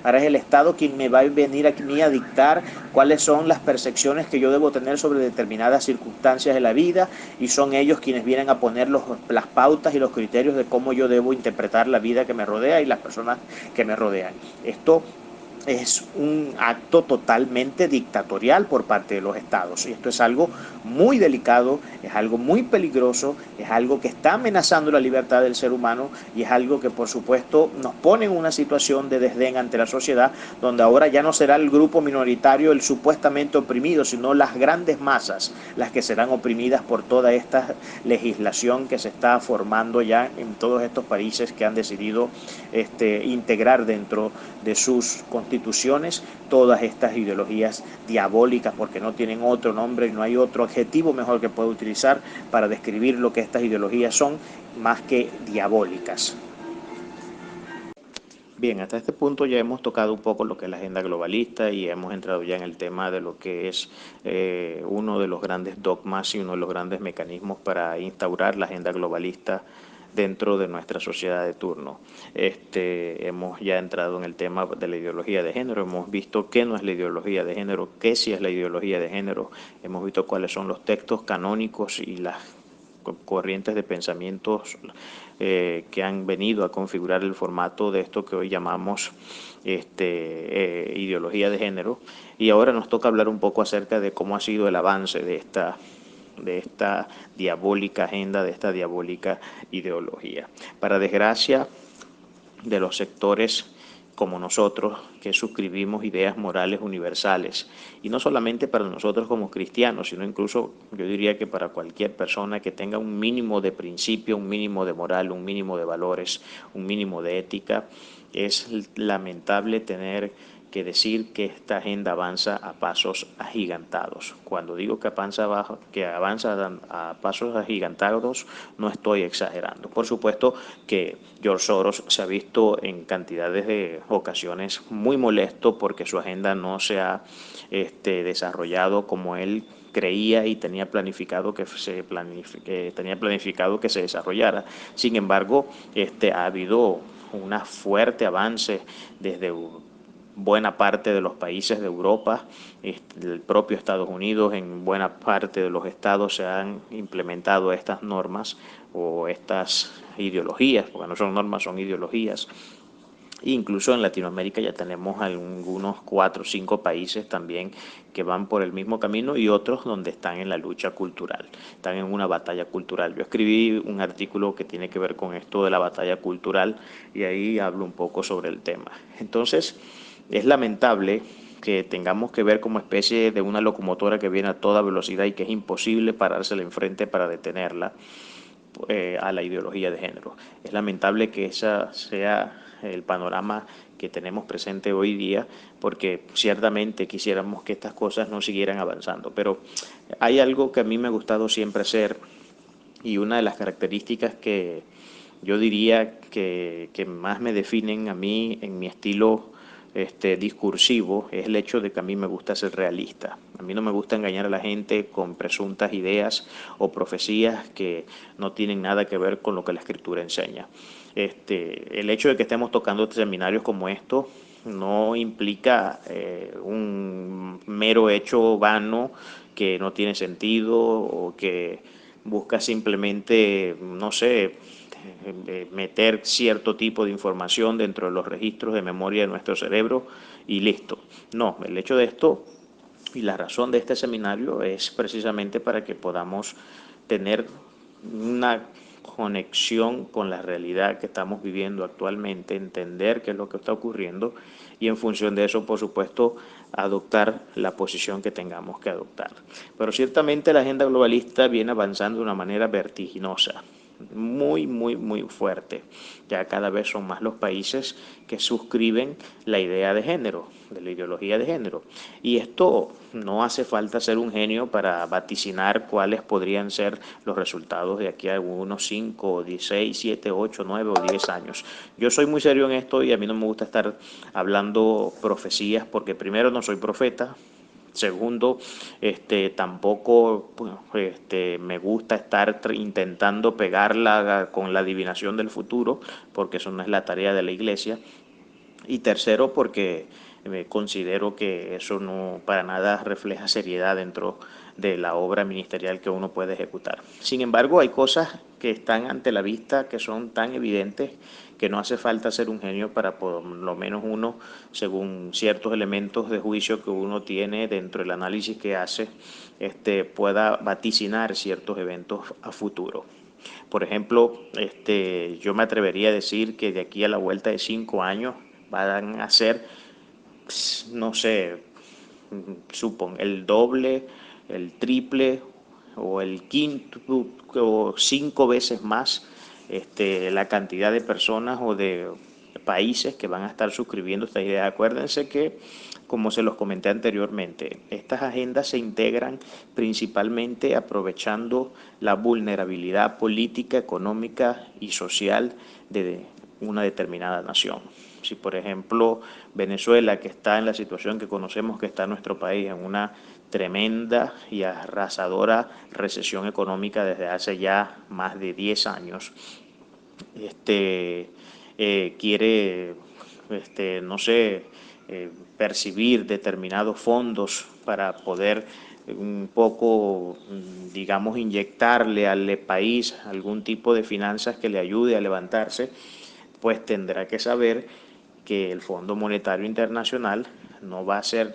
Ahora es el Estado quien me va a venir a mí a dictar cuáles son las percepciones que yo debo tener sobre determinadas circunstancias de la vida, y son ellos quienes vienen a poner las pautas y los criterios de cómo yo debo interpretar la vida que me rodea y las personas que me rodean. Esto es un acto totalmente dictatorial por parte de los estados. Y esto es algo muy delicado, es algo muy peligroso, es algo que está amenazando la libertad del ser humano, y es algo que por supuesto nos pone en una situación de desdén ante la sociedad, donde ahora ya no será el grupo minoritario el supuestamente oprimido, sino las grandes masas las que serán oprimidas por toda esta legislación que se está formando ya en todos estos países que han decidido integrar dentro de sus constituciones todas estas ideologías diabólicas, porque no tienen otro nombre y no hay otro adjetivo mejor que pueda utilizar para describir lo que estas ideologías son, más que diabólicas. Bien, hasta este punto ya hemos tocado un poco lo que es la agenda globalista y hemos entrado ya en el tema de lo que es uno de los grandes dogmas y uno de los grandes mecanismos para instaurar la agenda globalista dentro de nuestra sociedad de turno. Hemos ya entrado en el tema de la ideología de género, hemos visto qué no es la ideología de género, qué sí es la ideología de género, hemos visto cuáles son los textos canónicos y las corrientes de pensamientos que han venido a configurar el formato de esto que hoy llamamos ideología de género. Y ahora nos toca hablar un poco acerca de cómo ha sido el avance de esta diabólica agenda, de esta diabólica ideología. Para desgracia de los sectores como nosotros, que suscribimos ideas morales universales, y no solamente para nosotros como cristianos, sino incluso yo diría que para cualquier persona que tenga un mínimo de principio, un mínimo de moral, un mínimo de valores, un mínimo de ética. Es lamentable tener que decir que esta agenda avanza a pasos agigantados. Cuando digo que avanza a pasos agigantados, no estoy exagerando. Por supuesto que George Soros se ha visto en cantidades de ocasiones muy molesto porque su agenda no se ha desarrollado como él creía y tenía planificado que se desarrollara. Sin embargo, ha habido un fuerte avance desde buena parte de los países de Europa, el propio Estados Unidos, en buena parte de los estados se han implementado estas normas o estas ideologías, porque no son normas, son ideologías. Incluso en Latinoamérica ya tenemos algunos 4 o 5 países también que van por el mismo camino, y otros donde están en la lucha cultural, están en una batalla cultural. Yo escribí un artículo que tiene que ver con esto de la batalla cultural y ahí hablo un poco sobre el tema. Entonces, es lamentable que tengamos que ver como especie de una locomotora que viene a toda velocidad y que es imposible parársela enfrente para detenerla. a la ideología de género. Es lamentable que ese sea el panorama que tenemos presente hoy día, porque ciertamente quisiéramos que estas cosas no siguieran avanzando. Pero hay algo que a mí me ha gustado siempre hacer, y una de las características que yo diría que más me definen a mí en mi estilo discursivo es el hecho de que a mí me gusta ser realista. A mí no me gusta engañar a la gente con presuntas ideas o profecías que no tienen nada que ver con lo que la escritura enseña. El hecho de que estemos tocando seminarios como estos no implica un mero hecho vano que no tiene sentido o que busca simplemente, no sé, meter cierto tipo de información dentro de los registros de memoria de nuestro cerebro y listo. No, el hecho de esto y la razón de este seminario es precisamente para que podamos tener una conexión con la realidad que estamos viviendo actualmente, entender qué es lo que está ocurriendo y en función de eso, por supuesto, adoptar la posición que tengamos que adoptar. Pero ciertamente la agenda globalista viene avanzando de una manera vertiginosa, muy fuerte. Ya cada vez son más los países que suscriben la idea de género, de la ideología de género. Y esto no hace falta ser un genio para vaticinar cuáles podrían ser los resultados de aquí a unos 5, 16, 7, 8, 9 o 10 años. Yo soy muy serio en esto y a mí no me gusta estar hablando profecías porque primero no soy profeta. Segundo, tampoco me gusta estar intentando pegarla con la adivinación del futuro, porque eso no es la tarea de la iglesia. Y tercero, porque considero que eso no para nada refleja seriedad dentro de la obra ministerial que uno puede ejecutar. Sin embargo, hay cosas que están ante la vista que son tan evidentes que no hace falta ser un genio para por lo menos uno, según ciertos elementos de juicio que uno tiene dentro del análisis que hace, pueda vaticinar ciertos eventos a futuro. Por ejemplo, yo me atrevería a decir que de aquí a la vuelta de 5 años van a ser, no sé, supón, el doble, el triple o el quinto o 5 veces más la cantidad de personas o de países que van a estar suscribiendo esta idea. Acuérdense que, como se los comenté anteriormente, estas agendas se integran principalmente aprovechando la vulnerabilidad política, económica y social de una determinada nación. Si, por ejemplo, Venezuela, que está en la situación que conocemos que está nuestro país, en una tremenda y arrasadora recesión económica desde hace ya más de 10 años, quiere, no sé, percibir determinados fondos para poder un poco, digamos, inyectarle al país algún tipo de finanzas que le ayude a levantarse, pues tendrá que saber que el Fondo Monetario Internacional no va a hacer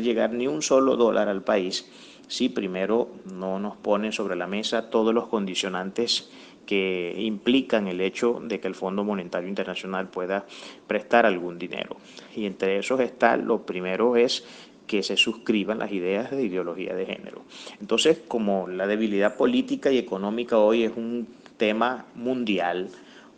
llegar ni un solo dólar al país si primero no nos pone sobre la mesa todos los condicionantes que implican el hecho de que el Fondo Monetario Internacional pueda prestar algún dinero. Y entre esos está, lo primero es que se suscriban las ideas de ideología de género. Entonces, como la debilidad política y económica hoy es un tema mundial,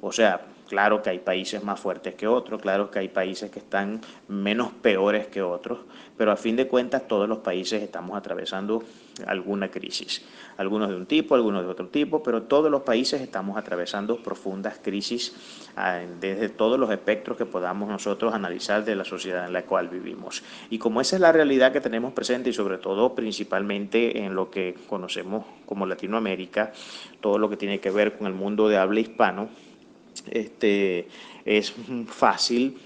o sea, claro que hay países más fuertes que otros, claro que hay países que están menos peores que otros, pero a fin de cuentas todos los países estamos atravesando alguna crisis. Algunos de un tipo, algunos de otro tipo, pero todos los países estamos atravesando profundas crisis desde todos los espectros que podamos nosotros analizar de la sociedad en la cual vivimos. Y como esa es la realidad que tenemos presente y sobre todo principalmente en lo que conocemos como Latinoamérica, todo lo que tiene que ver con el mundo de habla hispano, es fácil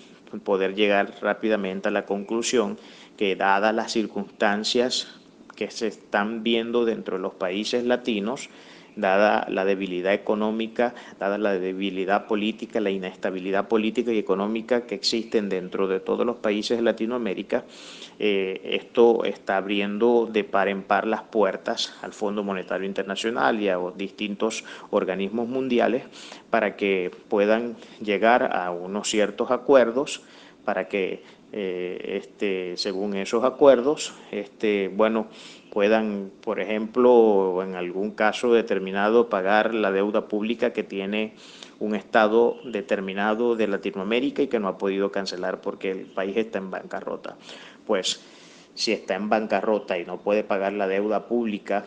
poder llegar rápidamente a la conclusión que dadas las circunstancias que se están viendo dentro de los países latinos, dada la debilidad económica, dada la debilidad política, la inestabilidad política y económica que existen dentro de todos los países de Latinoamérica, esto está abriendo de par en par las puertas al Fondo Monetario Internacional y a distintos organismos mundiales para que puedan llegar a unos ciertos acuerdos para que según esos acuerdos, bueno, puedan, por ejemplo, en algún caso determinado, pagar la deuda pública que tiene un estado determinado de Latinoamérica y que no ha podido cancelar porque el país está en bancarrota. Pues si está en bancarrota y no puede pagar la deuda pública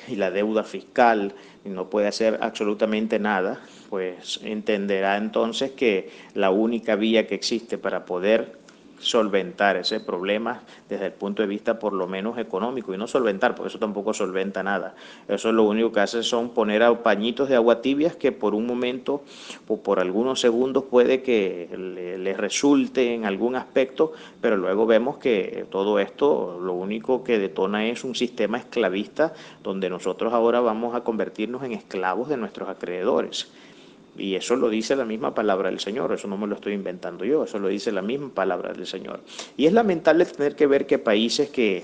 y la deuda fiscal y no puede hacer absolutamente nada, pues entenderá entonces que la única vía que existe para poder solventar ese problema desde el punto de vista por lo menos económico, y no solventar, porque eso tampoco solventa nada, eso lo único que hace son poner a pañitos de agua tibias que por un momento o por algunos segundos puede que le resulte en algún aspecto, pero luego vemos que todo esto lo único que detona es un sistema esclavista donde nosotros ahora vamos a convertirnos en esclavos de nuestros acreedores. Y eso lo dice la misma palabra del Señor, eso no me lo estoy inventando yo, eso lo dice la misma palabra del Señor. Y es lamentable tener que ver que países que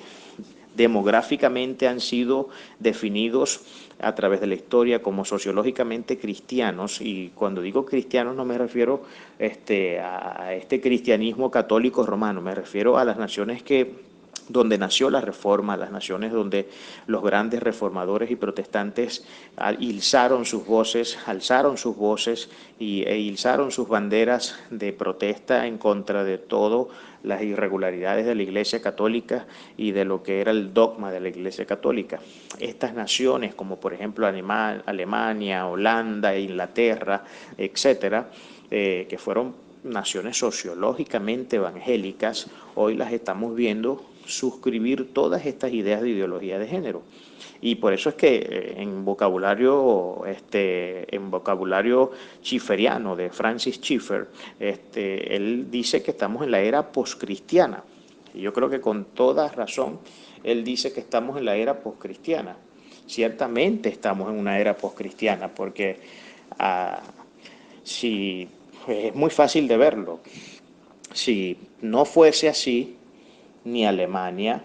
demográficamente han sido definidos a través de la historia como sociológicamente cristianos, y cuando digo cristianos no me refiero a este cristianismo católico romano, me refiero a las naciones donde nació la reforma, las naciones donde los grandes reformadores y protestantes alzaron sus voces e alzaron sus banderas de protesta en contra de todo las irregularidades de la Iglesia Católica y de lo que era el dogma de la Iglesia Católica. Estas naciones, como por ejemplo Alemania, Holanda, Inglaterra, etcétera, que fueron naciones sociológicamente evangélicas, hoy las estamos viendo suscribir todas estas ideas de ideología de género. Y por eso es que en vocabulario schifferiano de Francis Schiffer, él dice que estamos en la era poscristiana. Y yo creo que con toda razón él dice que estamos en la era poscristiana. Ciertamente estamos en una era poscristiana, porque ah, si es muy fácil de verlo. Si no fuese así, ni Alemania,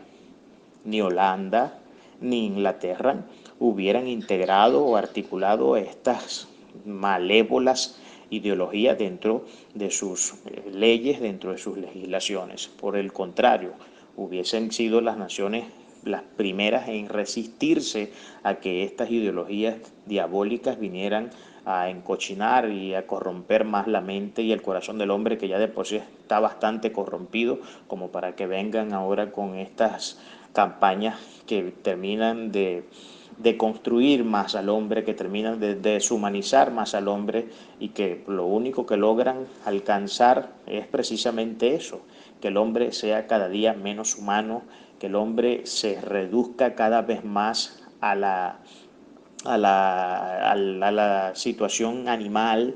ni Holanda, ni Inglaterra hubieran integrado o articulado estas malévolas ideologías dentro de sus leyes, dentro de sus legislaciones. Por el contrario, hubiesen sido las naciones las primeras en resistirse a que estas ideologías diabólicas vinieran a encochinar y a corromper más la mente y el corazón del hombre, que ya de por sí está bastante corrompido, como para que vengan ahora con estas campañas que terminan de construir más al hombre, que terminan de deshumanizar más al hombre, y que lo único que logran alcanzar es precisamente eso, que el hombre sea cada día menos humano, que el hombre se reduzca cada vez más a la situación animal,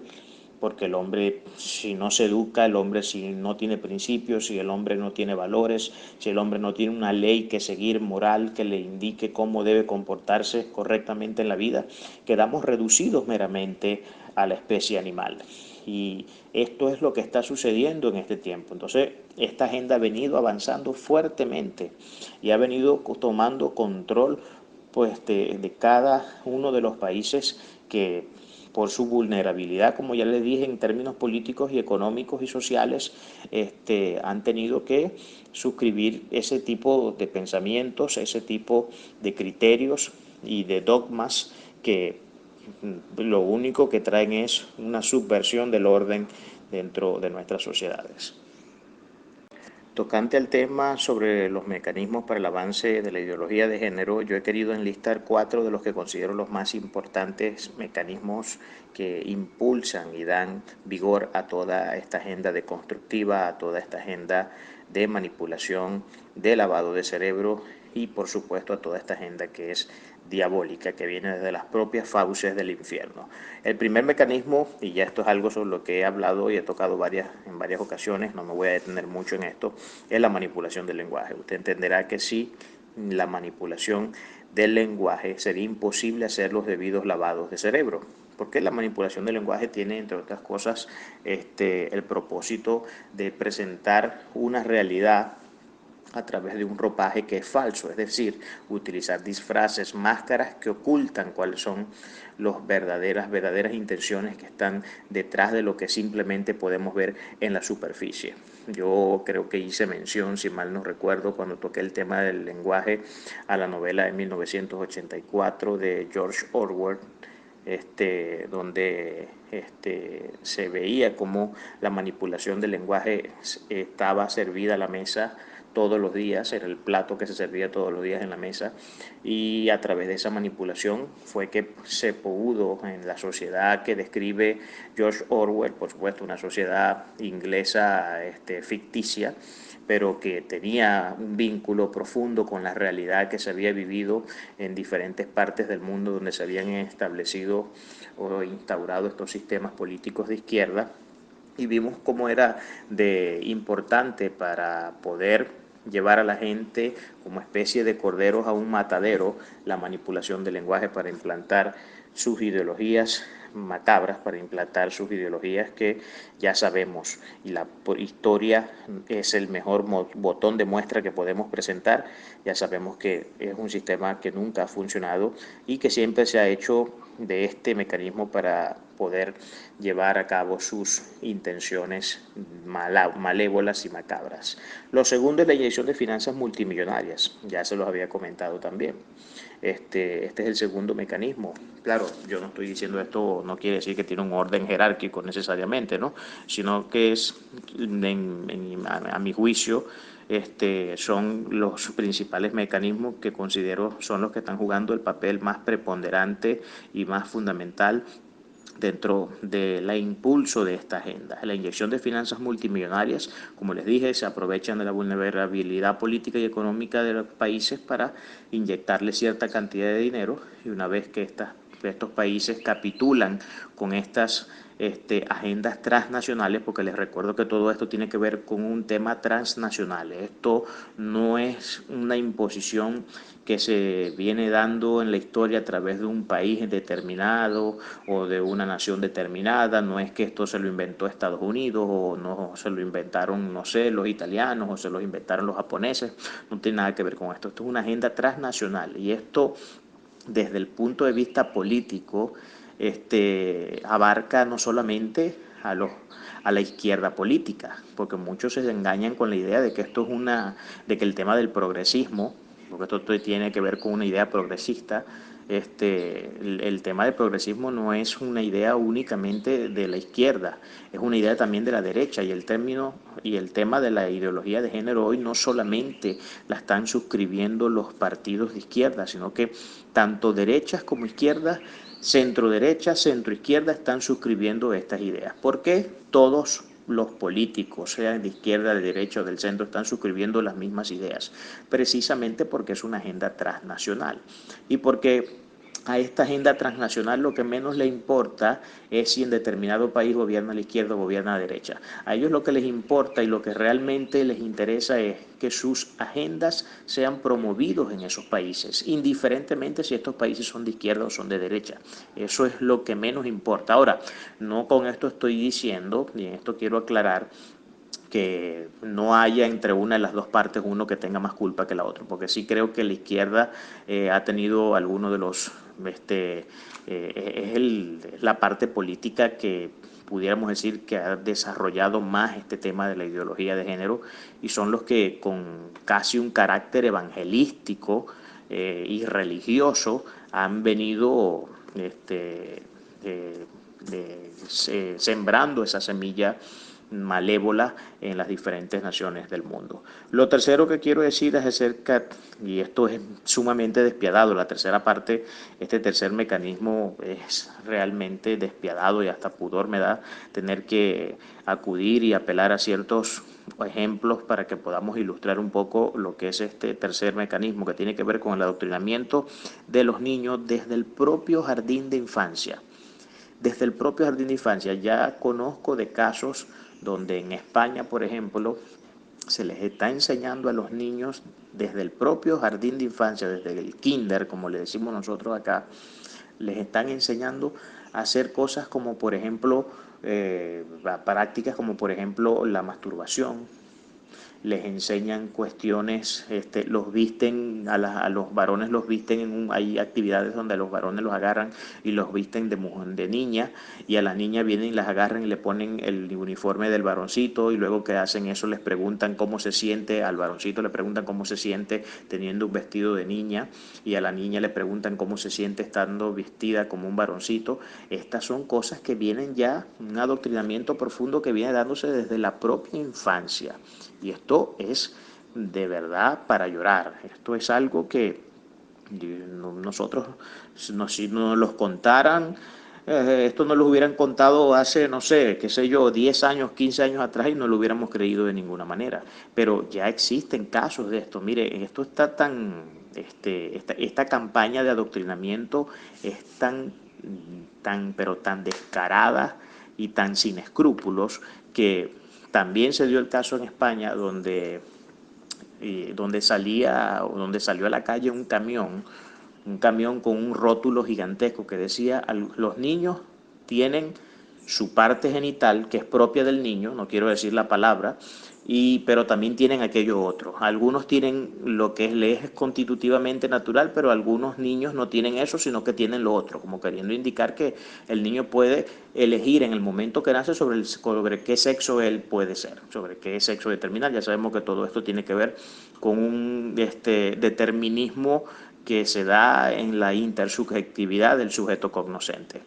porque el hombre, si no se educa, el hombre si no tiene principios, si el hombre no tiene valores, si el hombre no tiene una ley que seguir moral que le indique cómo debe comportarse correctamente en la vida, quedamos reducidos meramente a la especie animal. Y esto es lo que está sucediendo en este tiempo. Entonces, esta agenda ha venido avanzando fuertemente y ha venido tomando control pues de cada uno de los países que por su vulnerabilidad, como ya les dije, en términos políticos y económicos y sociales, han tenido que suscribir ese tipo de pensamientos, ese tipo de criterios y de dogmas que lo único que traen es una subversión del orden dentro de nuestras sociedades. Tocante al tema sobre los mecanismos para el avance de la ideología de género, yo he querido enlistar 4 de los que considero los más importantes mecanismos que impulsan y dan vigor a toda esta agenda deconstructiva, a toda esta agenda de manipulación, de lavado de cerebro y por supuesto a toda esta agenda que es diabólica, que viene desde las propias fauces del infierno. El primer mecanismo, y ya esto es algo sobre lo que he hablado y he tocado en varias ocasiones, no me voy a detener mucho en esto, es la manipulación del lenguaje. Usted entenderá que sí, la manipulación del lenguaje sería imposible hacer los debidos lavados de cerebro, porque la manipulación del lenguaje tiene, entre otras cosas, el propósito de presentar una realidad a través de un ropaje que es falso, es decir, utilizar disfraces, máscaras que ocultan cuáles son las verdaderas intenciones que están detrás de lo que simplemente podemos ver en la superficie. Yo creo que hice mención, si mal no recuerdo, cuando toqué el tema del lenguaje, a la novela de 1984 de George Orwell, donde se veía cómo la manipulación del lenguaje estaba servida a la mesa todos los días, era el plato que se servía todos los días en la mesa, y a través de esa manipulación fue que se pudo, en la sociedad que describe George Orwell, por supuesto una sociedad inglesa ficticia, pero que tenía un vínculo profundo con la realidad que se había vivido en diferentes partes del mundo donde se habían establecido o instaurado estos sistemas políticos de izquierda, y vimos cómo era de importante para poder llevar a la gente como especie de corderos a un matadero la manipulación del lenguaje para implantar sus ideologías macabras, para implantar sus ideologías que ya sabemos, y la historia es el mejor botón de muestra que podemos presentar. Ya sabemos que es un sistema que nunca ha funcionado y que siempre se ha hecho de este mecanismo para poder llevar a cabo sus intenciones malévolas y macabras. Lo segundo es la inyección de finanzas multimillonarias, ya se los había comentado también. Este es el segundo mecanismo. Claro, yo no estoy diciendo esto, no quiere decir que tiene un orden jerárquico necesariamente, ¿no? Sino que es, a mi juicio, son los principales mecanismos que considero son los que están jugando el papel más preponderante y más fundamental dentro del impulso de esta agenda. La inyección de finanzas multimillonarias, como les dije, se aprovechan de la vulnerabilidad política y económica de los países para inyectarle cierta cantidad de dinero, y una vez que estos países capitulan con estas agendas transnacionales, porque les recuerdo que todo esto tiene que ver con un tema transnacional. Esto no es una imposición que se viene dando en la historia a través de un país determinado o de una nación determinada. No es que esto se lo inventó Estados Unidos o no se lo inventaron, no sé, los italianos o se lo inventaron los japoneses. No tiene nada que ver con esto. Esto es una agenda transnacional, y esto, desde el punto de vista político, abarca no solamente a la izquierda política, porque muchos se engañan con la idea de que esto es de que el tema del progresismo, porque esto tiene que ver con una idea progresista. El tema del progresismo no es una idea únicamente de la izquierda, es una idea también de la derecha, y el tema de la ideología de género hoy no solamente la están suscribiendo los partidos de izquierda, sino que tanto derechas como izquierdas, centro derecha, centro izquierda, están suscribiendo estas ideas. ¿Por qué? Todos los políticos, sean de izquierda, de derecha o del centro, están suscribiendo las mismas ideas, precisamente porque es una agenda transnacional, y porque a esta agenda transnacional lo que menos le importa es si en determinado país gobierna la izquierda o gobierna la derecha. A ellos lo que les importa y lo que realmente les interesa es que sus agendas sean promovidos en esos países, indiferentemente si estos países son de izquierda o son de derecha. Eso es lo que menos importa. Ahora, no con esto estoy diciendo, y en esto quiero aclarar, que no haya entre una de las dos partes uno que tenga más culpa que la otra, porque sí creo que la izquierda ha tenido alguno de los, es la parte política que pudiéramos decir que ha desarrollado más este tema de la ideología de género, y son los que con casi un carácter evangelístico y religioso han venido sembrando esa semilla malévola en las diferentes naciones del mundo. Lo tercero que quiero decir es acerca, y esto es sumamente despiadado, la tercera parte, este tercer mecanismo es realmente despiadado, y hasta pudor me da tener que acudir y apelar a ciertos ejemplos para que podamos ilustrar un poco lo que es este tercer mecanismo, que tiene que ver con el adoctrinamiento de los niños desde el propio jardín de infancia. Desde el propio jardín de infancia ya conozco de casos donde en España, por ejemplo, se les está enseñando a los niños desde el propio jardín de infancia, desde el kinder, como le decimos nosotros acá, les están enseñando a hacer cosas como, por ejemplo, prácticas como, por ejemplo, la masturbación, les enseñan cuestiones, los visten, a los varones los visten, hay actividades donde a los varones los agarran y los visten de niña, y a las niñas vienen y las agarran y le ponen el uniforme del varoncito, y luego que hacen eso les preguntan cómo se siente, al varoncito le preguntan cómo se siente teniendo un vestido de niña, y a la niña le preguntan cómo se siente estando vestida como un varoncito. Estas son cosas que vienen ya, un adoctrinamiento profundo que viene dándose desde la propia infancia. Y esto es de verdad para llorar. Esto es algo que nosotros, si nos los contaran, esto nos lo hubieran contado hace, no sé, qué sé yo, 10 años, 15 años atrás y no lo hubiéramos creído de ninguna manera. Pero ya existen casos de esto. Mire, esto está tan, esta campaña de adoctrinamiento es pero tan descarada y tan sin escrúpulos, que también se dio el caso en España donde salió a la calle un camión con un rótulo gigantesco que decía: los niños tienen su parte genital que es propia del niño, no quiero decir la palabra, pero también tienen aquello otro. Algunos tienen lo que les es constitutivamente natural, pero algunos niños no tienen eso, sino que tienen lo otro, como queriendo indicar que el niño puede elegir en el momento que nace sobre qué sexo él puede ser, sobre qué sexo determinar. Ya sabemos que todo esto tiene que ver con un determinismo que se da en la intersubjetividad del sujeto cognoscente.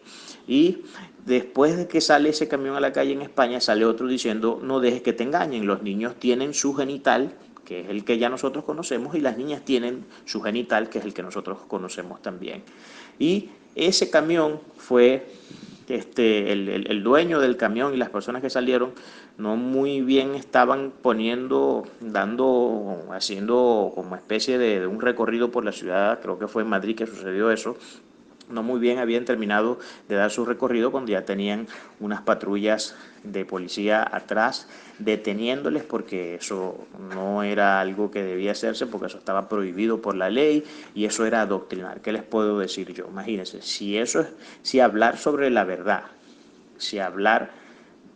Y después de que sale ese camión a la calle en España, sale otro diciendo: no dejes que te engañen, los niños tienen su genital, que es el que ya nosotros conocemos, y las niñas tienen su genital, que es el que nosotros conocemos también. Y ese camión fue, el dueño del camión y las personas que salieron no muy bien estaban haciendo como especie de un recorrido por la ciudad. Creo que fue en Madrid que sucedió eso. No muy bien habían terminado de dar su recorrido cuando ya tenían unas patrullas de policía atrás deteniéndoles, porque eso no era algo que debía hacerse, porque eso estaba prohibido por la ley y eso era adoctrinar. ¿Qué les puedo decir yo? Imagínense, si hablar sobre la verdad, si hablar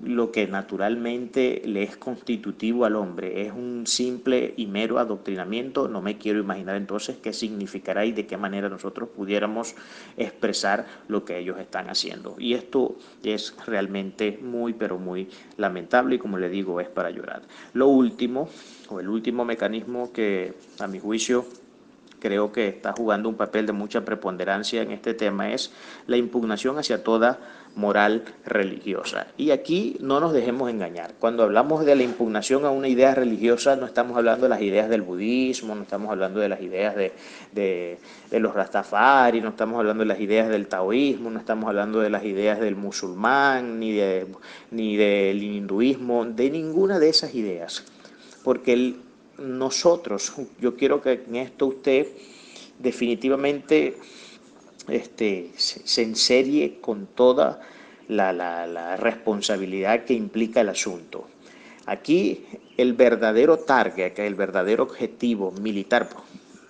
lo que naturalmente le es constitutivo al hombre es un simple y mero adoctrinamiento, no me quiero imaginar entonces qué significará y de qué manera nosotros pudiéramos expresar lo que ellos están haciendo. Y esto es realmente muy, pero muy lamentable, y como le digo, es para llorar. Lo último, o el último mecanismo que a mi juicio creo que está jugando un papel de mucha preponderancia en este tema, es la impugnación hacia toda moral religiosa. Y aquí no nos dejemos engañar. Cuando hablamos de la impugnación a una idea religiosa, no estamos hablando de las ideas del budismo, no estamos hablando de las ideas de los rastafari, no estamos hablando de las ideas del taoísmo, no estamos hablando de las ideas del musulmán, ni del hinduismo, de ninguna de esas ideas. Porque yo quiero que en esto usted definitivamente se enserie con toda la responsabilidad que implica el asunto. Aquí el verdadero target, el verdadero objetivo militar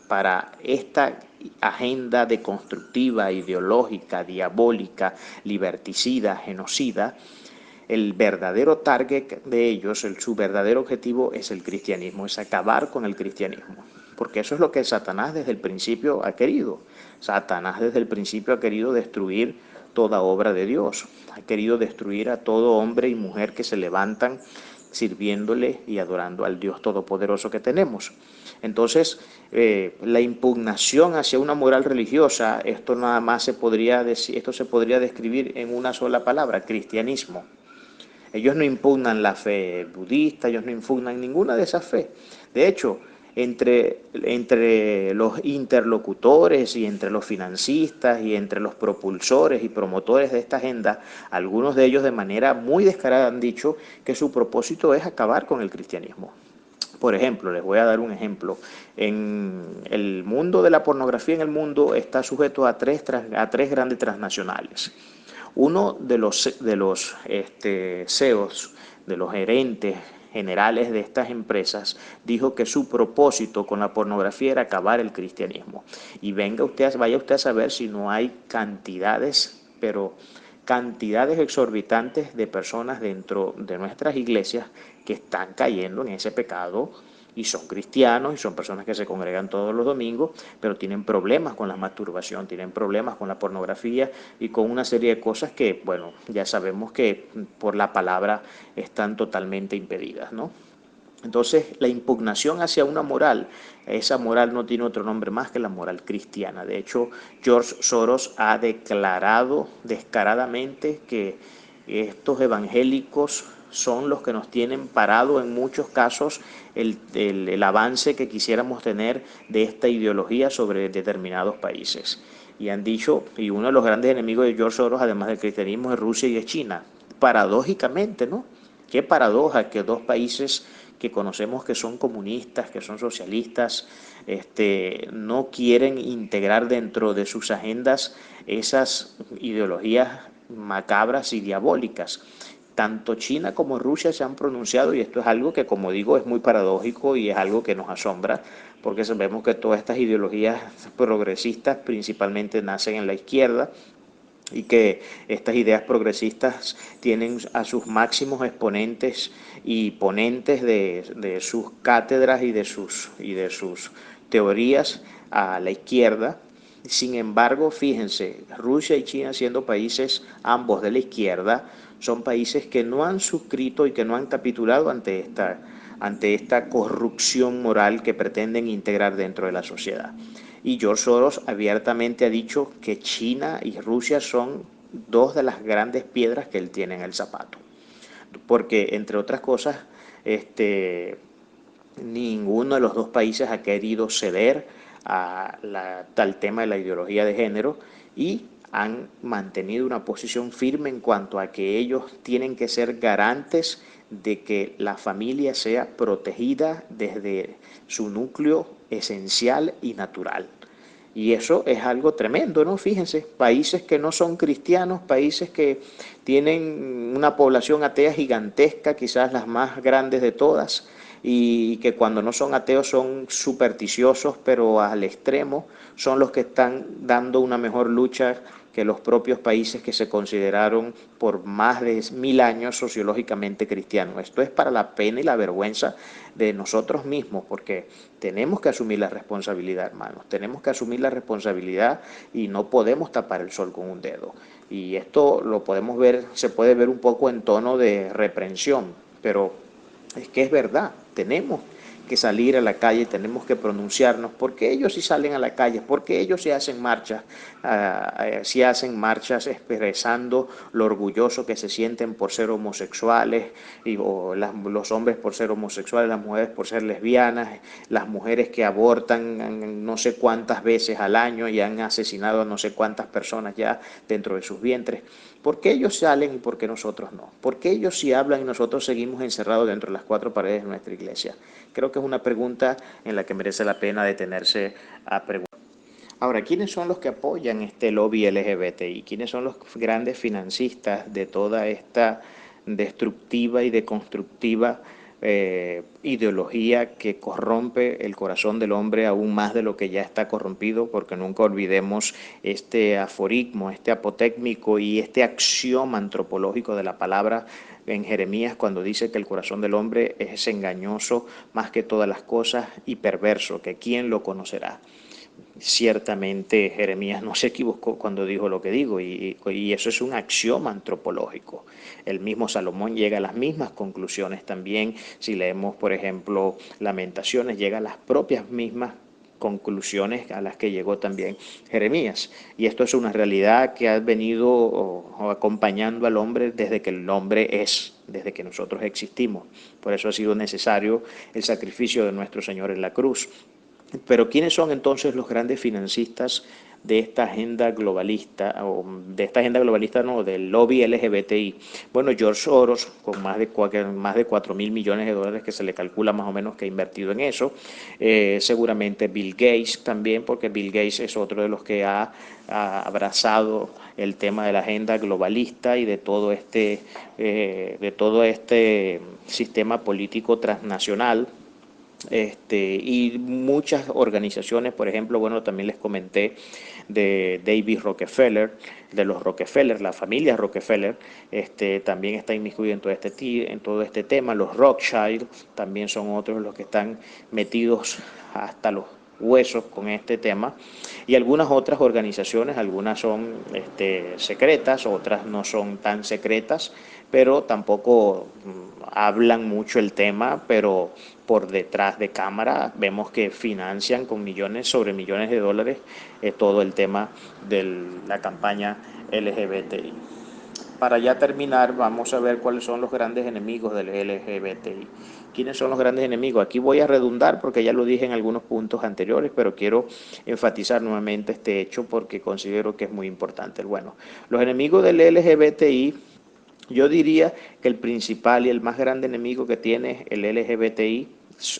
para esta agenda deconstructiva, ideológica, diabólica, liberticida, genocida, el verdadero target de ellos, su verdadero objetivo es el cristianismo, es acabar con el cristianismo. Porque eso es lo que Satanás desde el principio ha querido. Satanás desde el principio ha querido destruir toda obra de Dios. Ha querido destruir a todo hombre y mujer que se levantan sirviéndole y adorando al Dios todopoderoso que tenemos. Entonces, la impugnación hacia una moral religiosa, esto se podría describir en una sola palabra: cristianismo. Ellos no impugnan la fe budista, ellos no impugnan ninguna de esas fe. De hecho, entre los interlocutores y entre los financistas y entre los propulsores y promotores de esta agenda, algunos de ellos de manera muy descarada han dicho que su propósito es acabar con el cristianismo. Por ejemplo, les voy a dar un ejemplo. En el mundo de la pornografía, en el mundo está sujeto a tres grandes transnacionales. Uno de los CEOs, de los gerentes generales de estas empresas, dijo que su propósito con la pornografía era acabar el cristianismo. Y vaya usted a saber si no hay cantidades, pero cantidades exorbitantes de personas dentro de nuestras iglesias que están cayendo en ese pecado y son cristianos y son personas que se congregan todos los domingos, pero tienen problemas con la masturbación, tienen problemas con la pornografía y con una serie de cosas que, bueno, ya sabemos que por la palabra están totalmente impedidas, ¿no? Entonces, la impugnación hacia una moral, esa moral no tiene otro nombre más que la moral cristiana. De hecho, George Soros ha declarado descaradamente que estos evangélicos son los que nos tienen parado en muchos casos el avance que quisiéramos tener de esta ideología sobre determinados países. Y han dicho, y uno de los grandes enemigos de George Soros, además del cristianismo, es Rusia y es China. Paradójicamente, ¿no? Qué paradoja que dos países que conocemos que son comunistas, que son socialistas, no quieren integrar dentro de sus agendas esas ideologías macabras y diabólicas. Tanto China como Rusia se han pronunciado y esto es algo que, como digo, es muy paradójico y es algo que nos asombra porque sabemos que todas estas ideologías progresistas principalmente nacen en la izquierda y que estas ideas progresistas tienen a sus máximos exponentes y ponentes de sus cátedras y de sus teorías a la izquierda. Sin embargo, fíjense, Rusia y China, siendo países ambos de la izquierda, son países que no han suscrito y que no han capitulado ante esta corrupción moral que pretenden integrar dentro de la sociedad. Y George Soros abiertamente ha dicho que China y Rusia son dos de las grandes piedras que él tiene en el zapato. Porque, entre otras cosas, ninguno de los dos países ha querido ceder al tema de la ideología de género y han mantenido una posición firme en cuanto a que ellos tienen que ser garantes de que la familia sea protegida desde su núcleo esencial y natural. Y eso es algo tremendo, ¿no? Fíjense, países que no son cristianos, países que tienen una población atea gigantesca, quizás las más grandes de todas, y que cuando no son ateos son supersticiosos, pero al extremo, son los que están dando una mejor lucha que los propios países que se consideraron por más de 1000 años sociológicamente cristianos. Esto es para la pena y la vergüenza de nosotros mismos, porque tenemos que asumir la responsabilidad, hermanos, tenemos que asumir la responsabilidad y no podemos tapar el sol con un dedo. Y esto lo podemos ver, se puede ver un poco en tono de reprensión, pero es que es verdad, tenemos que salir a la calle, tenemos que pronunciarnos, porque ellos sí salen a la calle, porque ellos sí hacen marchas expresando lo orgulloso que se sienten por ser homosexuales, los hombres por ser homosexuales, las mujeres por ser lesbianas, las mujeres que abortan no sé cuántas veces al año y han asesinado a no sé cuántas personas ya dentro de sus vientres. ¿Por qué ellos salen y por qué nosotros no? ¿Por qué ellos sí hablan y nosotros seguimos encerrados dentro de las cuatro paredes de nuestra iglesia? Creo que es una pregunta en la que merece la pena detenerse a preguntar. Ahora, ¿quiénes son los que apoyan este lobby LGBTI? ¿Quiénes son los grandes financistas de toda esta destructiva y deconstructiva ideología que corrompe el corazón del hombre aún más de lo que ya está corrompido? Porque nunca olvidemos este aforismo, este apotécnico y este axioma antropológico de la palabra en Jeremías cuando dice que el corazón del hombre es engañoso más que todas las cosas y perverso, que quién lo conocerá. Ciertamente Jeremías no se equivocó cuando dijo lo que digo y eso es un axioma antropológico. El mismo Salomón llega a las mismas conclusiones también. Si leemos, por ejemplo, Lamentaciones, llega a las propias mismas conclusiones a las que llegó también Jeremías. Y esto es una realidad que ha venido acompañando al hombre desde que el hombre es, desde que nosotros existimos. Por eso ha sido necesario el sacrificio de nuestro Señor en la cruz. Pero ¿quiénes son entonces los grandes financistas de esta agenda globalista, o de esta agenda globalista no, del lobby LGBTI? Bueno, George Soros, con más de 4.000 millones de dólares que se le calcula más o menos que ha invertido en eso, seguramente Bill Gates también, porque Bill Gates es otro de los que ha abrazado el tema de la agenda globalista y de todo este sistema político transnacional. Y muchas organizaciones, por ejemplo, bueno, también les comenté de David Rockefeller, de los Rockefeller, la familia Rockefeller, también está inmiscuido en todo este tema. Los Rothschild también son otros los que están metidos hasta los huesos con este tema, y algunas otras organizaciones, algunas son secretas, otras no son tan secretas, pero tampoco hablan mucho el tema, pero por detrás de cámara vemos que financian con millones sobre millones de dólares todo el tema de la campaña LGBTI. Para ya terminar, vamos a ver cuáles son los grandes enemigos del LGBTI. ¿Quiénes son los grandes enemigos? Aquí voy a redundar porque ya lo dije en algunos puntos anteriores, pero quiero enfatizar nuevamente este hecho porque considero que es muy importante. Bueno, los enemigos del LGBTI, yo diría que el principal y el más grande enemigo que tiene el LGBTI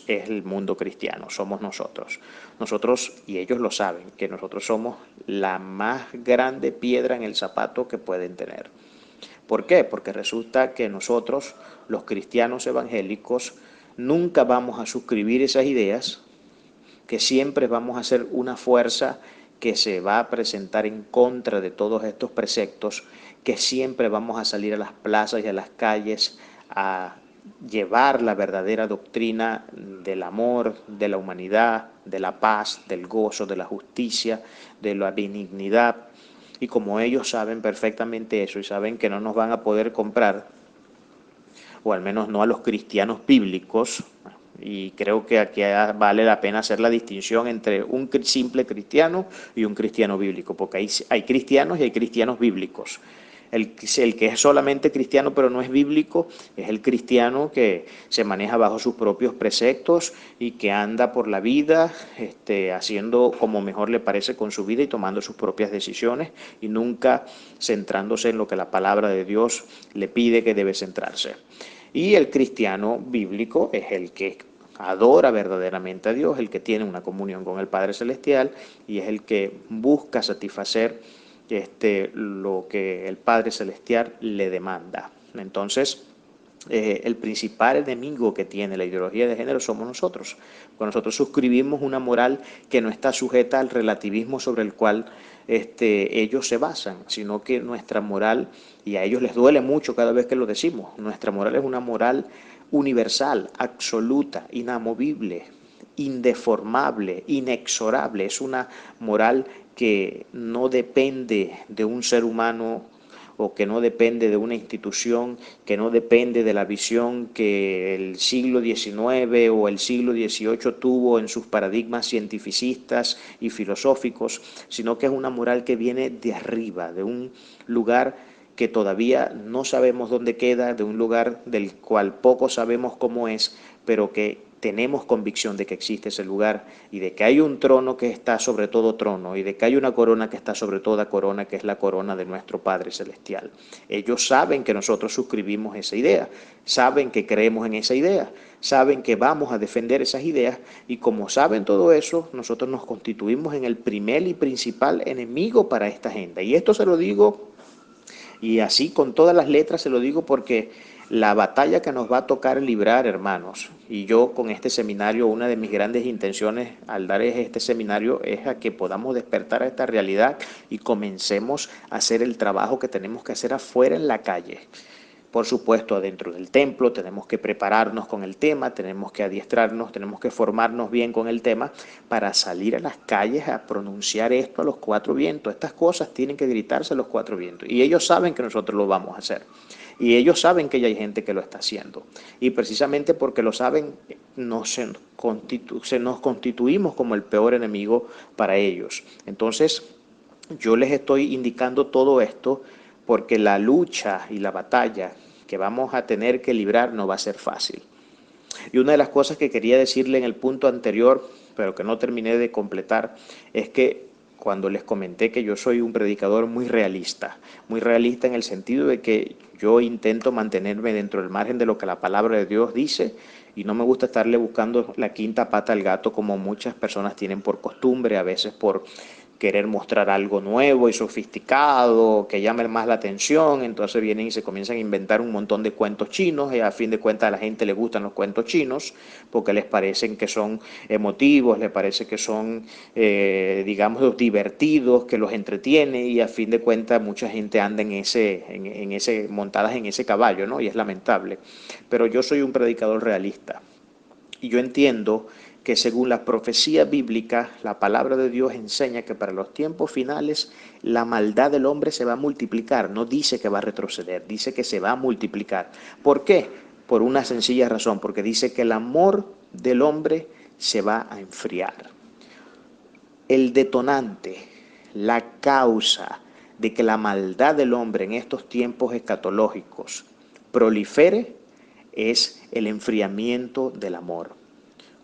es el mundo cristiano, somos nosotros. Nosotros, y ellos lo saben, que nosotros somos la más grande piedra en el zapato que pueden tener. ¿Por qué? Porque resulta que nosotros, los cristianos evangélicos, nunca vamos a suscribir esas ideas, que siempre vamos a ser una fuerza que se va a presentar en contra de todos estos preceptos, que siempre vamos a salir a las plazas y a las calles a llevar la verdadera doctrina del amor, de la humanidad, de la paz, del gozo, de la justicia, de la benignidad. Y como ellos saben perfectamente eso y saben que no nos van a poder comprar, o al menos no a los cristianos bíblicos, y creo que aquí vale la pena hacer la distinción entre un simple cristiano y un cristiano bíblico, porque hay cristianos y hay cristianos bíblicos. El que es solamente cristiano pero no es bíblico es el cristiano que se maneja bajo sus propios preceptos y que anda por la vida haciendo como mejor le parece con su vida y tomando sus propias decisiones y nunca centrándose en lo que la palabra de Dios le pide que debe centrarse. Y el cristiano bíblico es el que adora verdaderamente a Dios, el que tiene una comunión con el Padre Celestial y es el que busca satisfacer lo que el Padre Celestial le demanda. Entonces, el principal enemigo que tiene la ideología de género somos nosotros. Cuando nosotros suscribimos una moral que no está sujeta al relativismo sobre el cual ellos se basan, sino que nuestra moral, y a ellos les duele mucho cada vez que lo decimos, nuestra moral es una moral universal, absoluta, inamovible, indeformable, inexorable. Es una moral que no depende de un ser humano o que no depende de una institución, que no depende de la visión que el siglo XIX o el siglo XVIII tuvo en sus paradigmas cientificistas y filosóficos, sino que es una moral que viene de arriba, de un lugar que todavía no sabemos dónde queda, de un lugar del cual poco sabemos cómo es, pero que tenemos convicción de que existe ese lugar y de que hay un trono que está sobre todo trono y de que hay una corona que está sobre toda corona, que es la corona de nuestro Padre Celestial. Ellos saben que nosotros suscribimos esa idea, saben que creemos en esa idea, saben que vamos a defender esas ideas y como saben todo eso, nosotros nos constituimos en el primer y principal enemigo para esta agenda. Y esto se lo digo, y así con todas las letras se lo digo porque la batalla que nos va a tocar librar, hermanos, y yo con este seminario, una de mis grandes intenciones al dar este seminario es a que podamos despertar a esta realidad y comencemos a hacer el trabajo que tenemos que hacer afuera en la calle. Por supuesto, adentro del templo tenemos que prepararnos con el tema, tenemos que adiestrarnos, tenemos que formarnos bien con el tema para salir a las calles a pronunciar esto a los cuatro vientos. Estas cosas tienen que gritarse a los cuatro vientos y ellos saben que nosotros lo vamos a hacer. Y ellos saben que ya hay gente que lo está haciendo. Y precisamente porque lo saben, nos constituimos como el peor enemigo para ellos. Entonces, yo les estoy indicando todo esto porque la lucha y la batalla que vamos a tener que librar no va a ser fácil. Y una de las cosas que quería decirle en el punto anterior, pero que no terminé de completar, es que cuando les comenté que yo soy un predicador muy realista en el sentido de que yo intento mantenerme dentro del margen de lo que la palabra de Dios dice y no me gusta estarle buscando la quinta pata al gato como muchas personas tienen por costumbre, a veces por querer mostrar algo nuevo y sofisticado, que llame más la atención, entonces vienen y se comienzan a inventar un montón de cuentos chinos, y a fin de cuentas a la gente le gustan los cuentos chinos, porque les parecen que son emotivos, les parece que son, digamos, divertidos, que los entretiene, y a fin de cuentas mucha gente anda montadas en ese caballo, ¿no? Y es lamentable. Pero yo soy un predicador realista, y yo entiendo que según la profecía bíblica, la palabra de Dios enseña que para los tiempos finales la maldad del hombre se va a multiplicar. No dice que va a retroceder, dice que se va a multiplicar. ¿Por qué? Por una sencilla razón, porque dice que el amor del hombre se va a enfriar. El detonante, la causa de que la maldad del hombre en estos tiempos escatológicos prolifere es el enfriamiento del amor.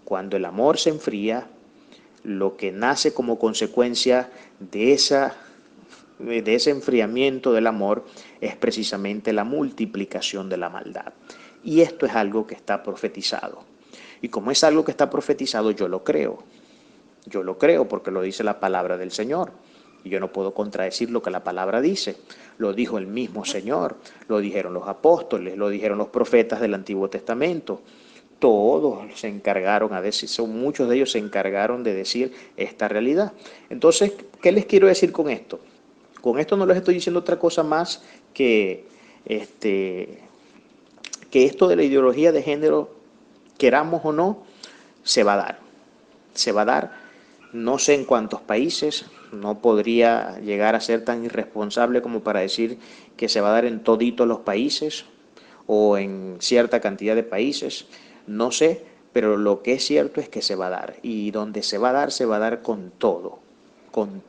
Cuando el amor se enfría, lo que nace como consecuencia de ese enfriamiento del amor es precisamente la multiplicación de la maldad. Y esto es algo que está profetizado. Y como es algo que está profetizado, yo lo creo. Yo lo creo porque lo dice la palabra del Señor. Y yo no puedo contradecir lo que la palabra dice. Lo dijo el mismo Señor, lo dijeron los apóstoles, lo dijeron los profetas del Antiguo Testamento. Todos se encargaron a decir, muchos de ellos se encargaron de decir esta realidad. Entonces, ¿qué les quiero decir con esto? Con esto no les estoy diciendo otra cosa más que esto de la ideología de género, queramos o no, se va a dar. Se va a dar, no sé en cuántos países, no podría llegar a ser tan irresponsable como para decir que se va a dar en toditos los países o en cierta cantidad de países, no sé, pero lo que es cierto es que se va a dar, y donde se va a dar con todo, con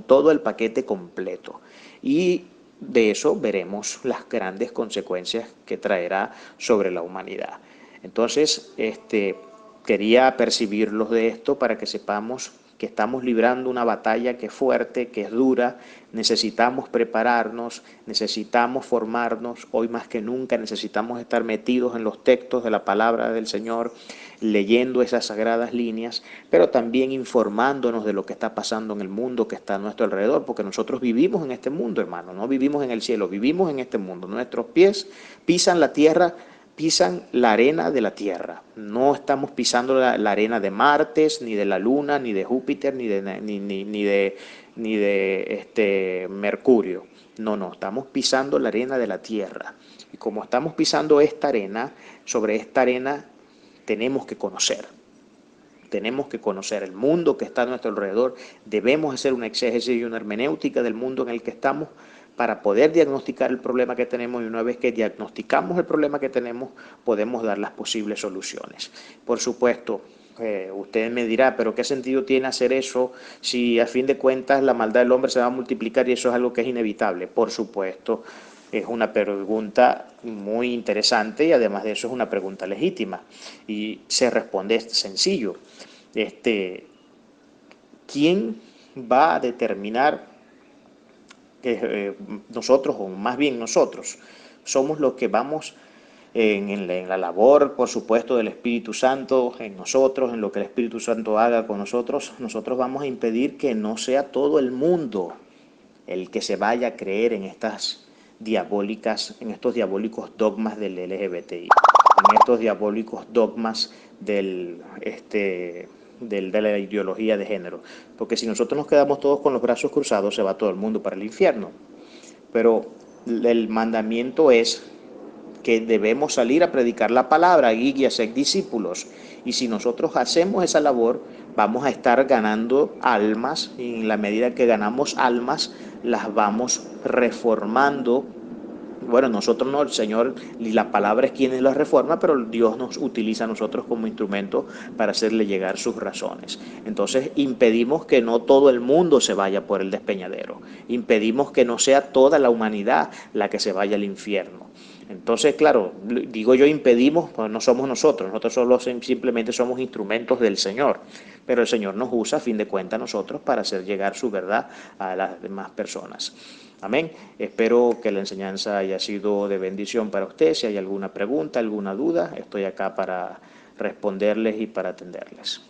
todo el paquete completo. Y de eso veremos las grandes consecuencias que traerá sobre la humanidad. Entonces, quería percibirlos de esto para que sepamos que estamos librando una batalla que es fuerte, que es dura. Necesitamos prepararnos, necesitamos formarnos. Hoy más que nunca necesitamos estar metidos en los textos de la palabra del Señor, leyendo esas sagradas líneas, pero también informándonos de lo que está pasando en el mundo que está a nuestro alrededor, porque nosotros vivimos en este mundo, hermano, no vivimos en el cielo, vivimos en este mundo. Nuestros pies pisan la tierra, pisan la arena de la Tierra. No estamos pisando la arena de Marte, ni de la Luna, ni de Júpiter, ni de Mercurio. No, estamos pisando la arena de la Tierra. Y como estamos pisando esta arena, sobre esta arena tenemos que conocer. Tenemos que conocer el mundo que está a nuestro alrededor. Debemos hacer una exégesis y una hermenéutica del mundo en el que estamos para poder diagnosticar el problema que tenemos, y una vez que diagnosticamos el problema que tenemos, podemos dar las posibles soluciones. Por supuesto, usted me dirá, pero ¿qué sentido tiene hacer eso si a fin de cuentas la maldad del hombre se va a multiplicar y eso es algo que es inevitable? Por supuesto, es una pregunta muy interesante y además de eso es una pregunta legítima y se responde sencillo. ¿Quién va a determinar que nosotros, o más bien nosotros, somos los que vamos en la labor, por supuesto, del Espíritu Santo en nosotros, en lo que el Espíritu Santo haga con nosotros? Nosotros vamos a impedir que no sea todo el mundo el que se vaya a creer en estos diabólicos dogmas del LGBTI, en estos diabólicos dogmas de la ideología de género. Porque si nosotros nos quedamos todos con los brazos cruzados, se va todo el mundo para el infierno. Pero el mandamiento es que debemos salir a predicar la palabra, y a ser discípulos. Y si nosotros hacemos esa labor, vamos a estar ganando almas, y en la medida que ganamos almas, las vamos reformando. Bueno, nosotros no, el Señor y la palabra es quien las reforma, pero Dios nos utiliza a nosotros como instrumento para hacerle llegar sus razones. Entonces impedimos que no todo el mundo se vaya por el despeñadero, impedimos que no sea toda la humanidad la que se vaya al infierno. Entonces, claro, digo yo impedimos, pues no somos nosotros simplemente somos instrumentos del Señor, pero el Señor nos usa a fin de cuentas nosotros para hacer llegar su verdad a las demás personas. Amén. Espero que la enseñanza haya sido de bendición para usted. Si hay alguna pregunta, alguna duda, estoy acá para responderles y para atenderles.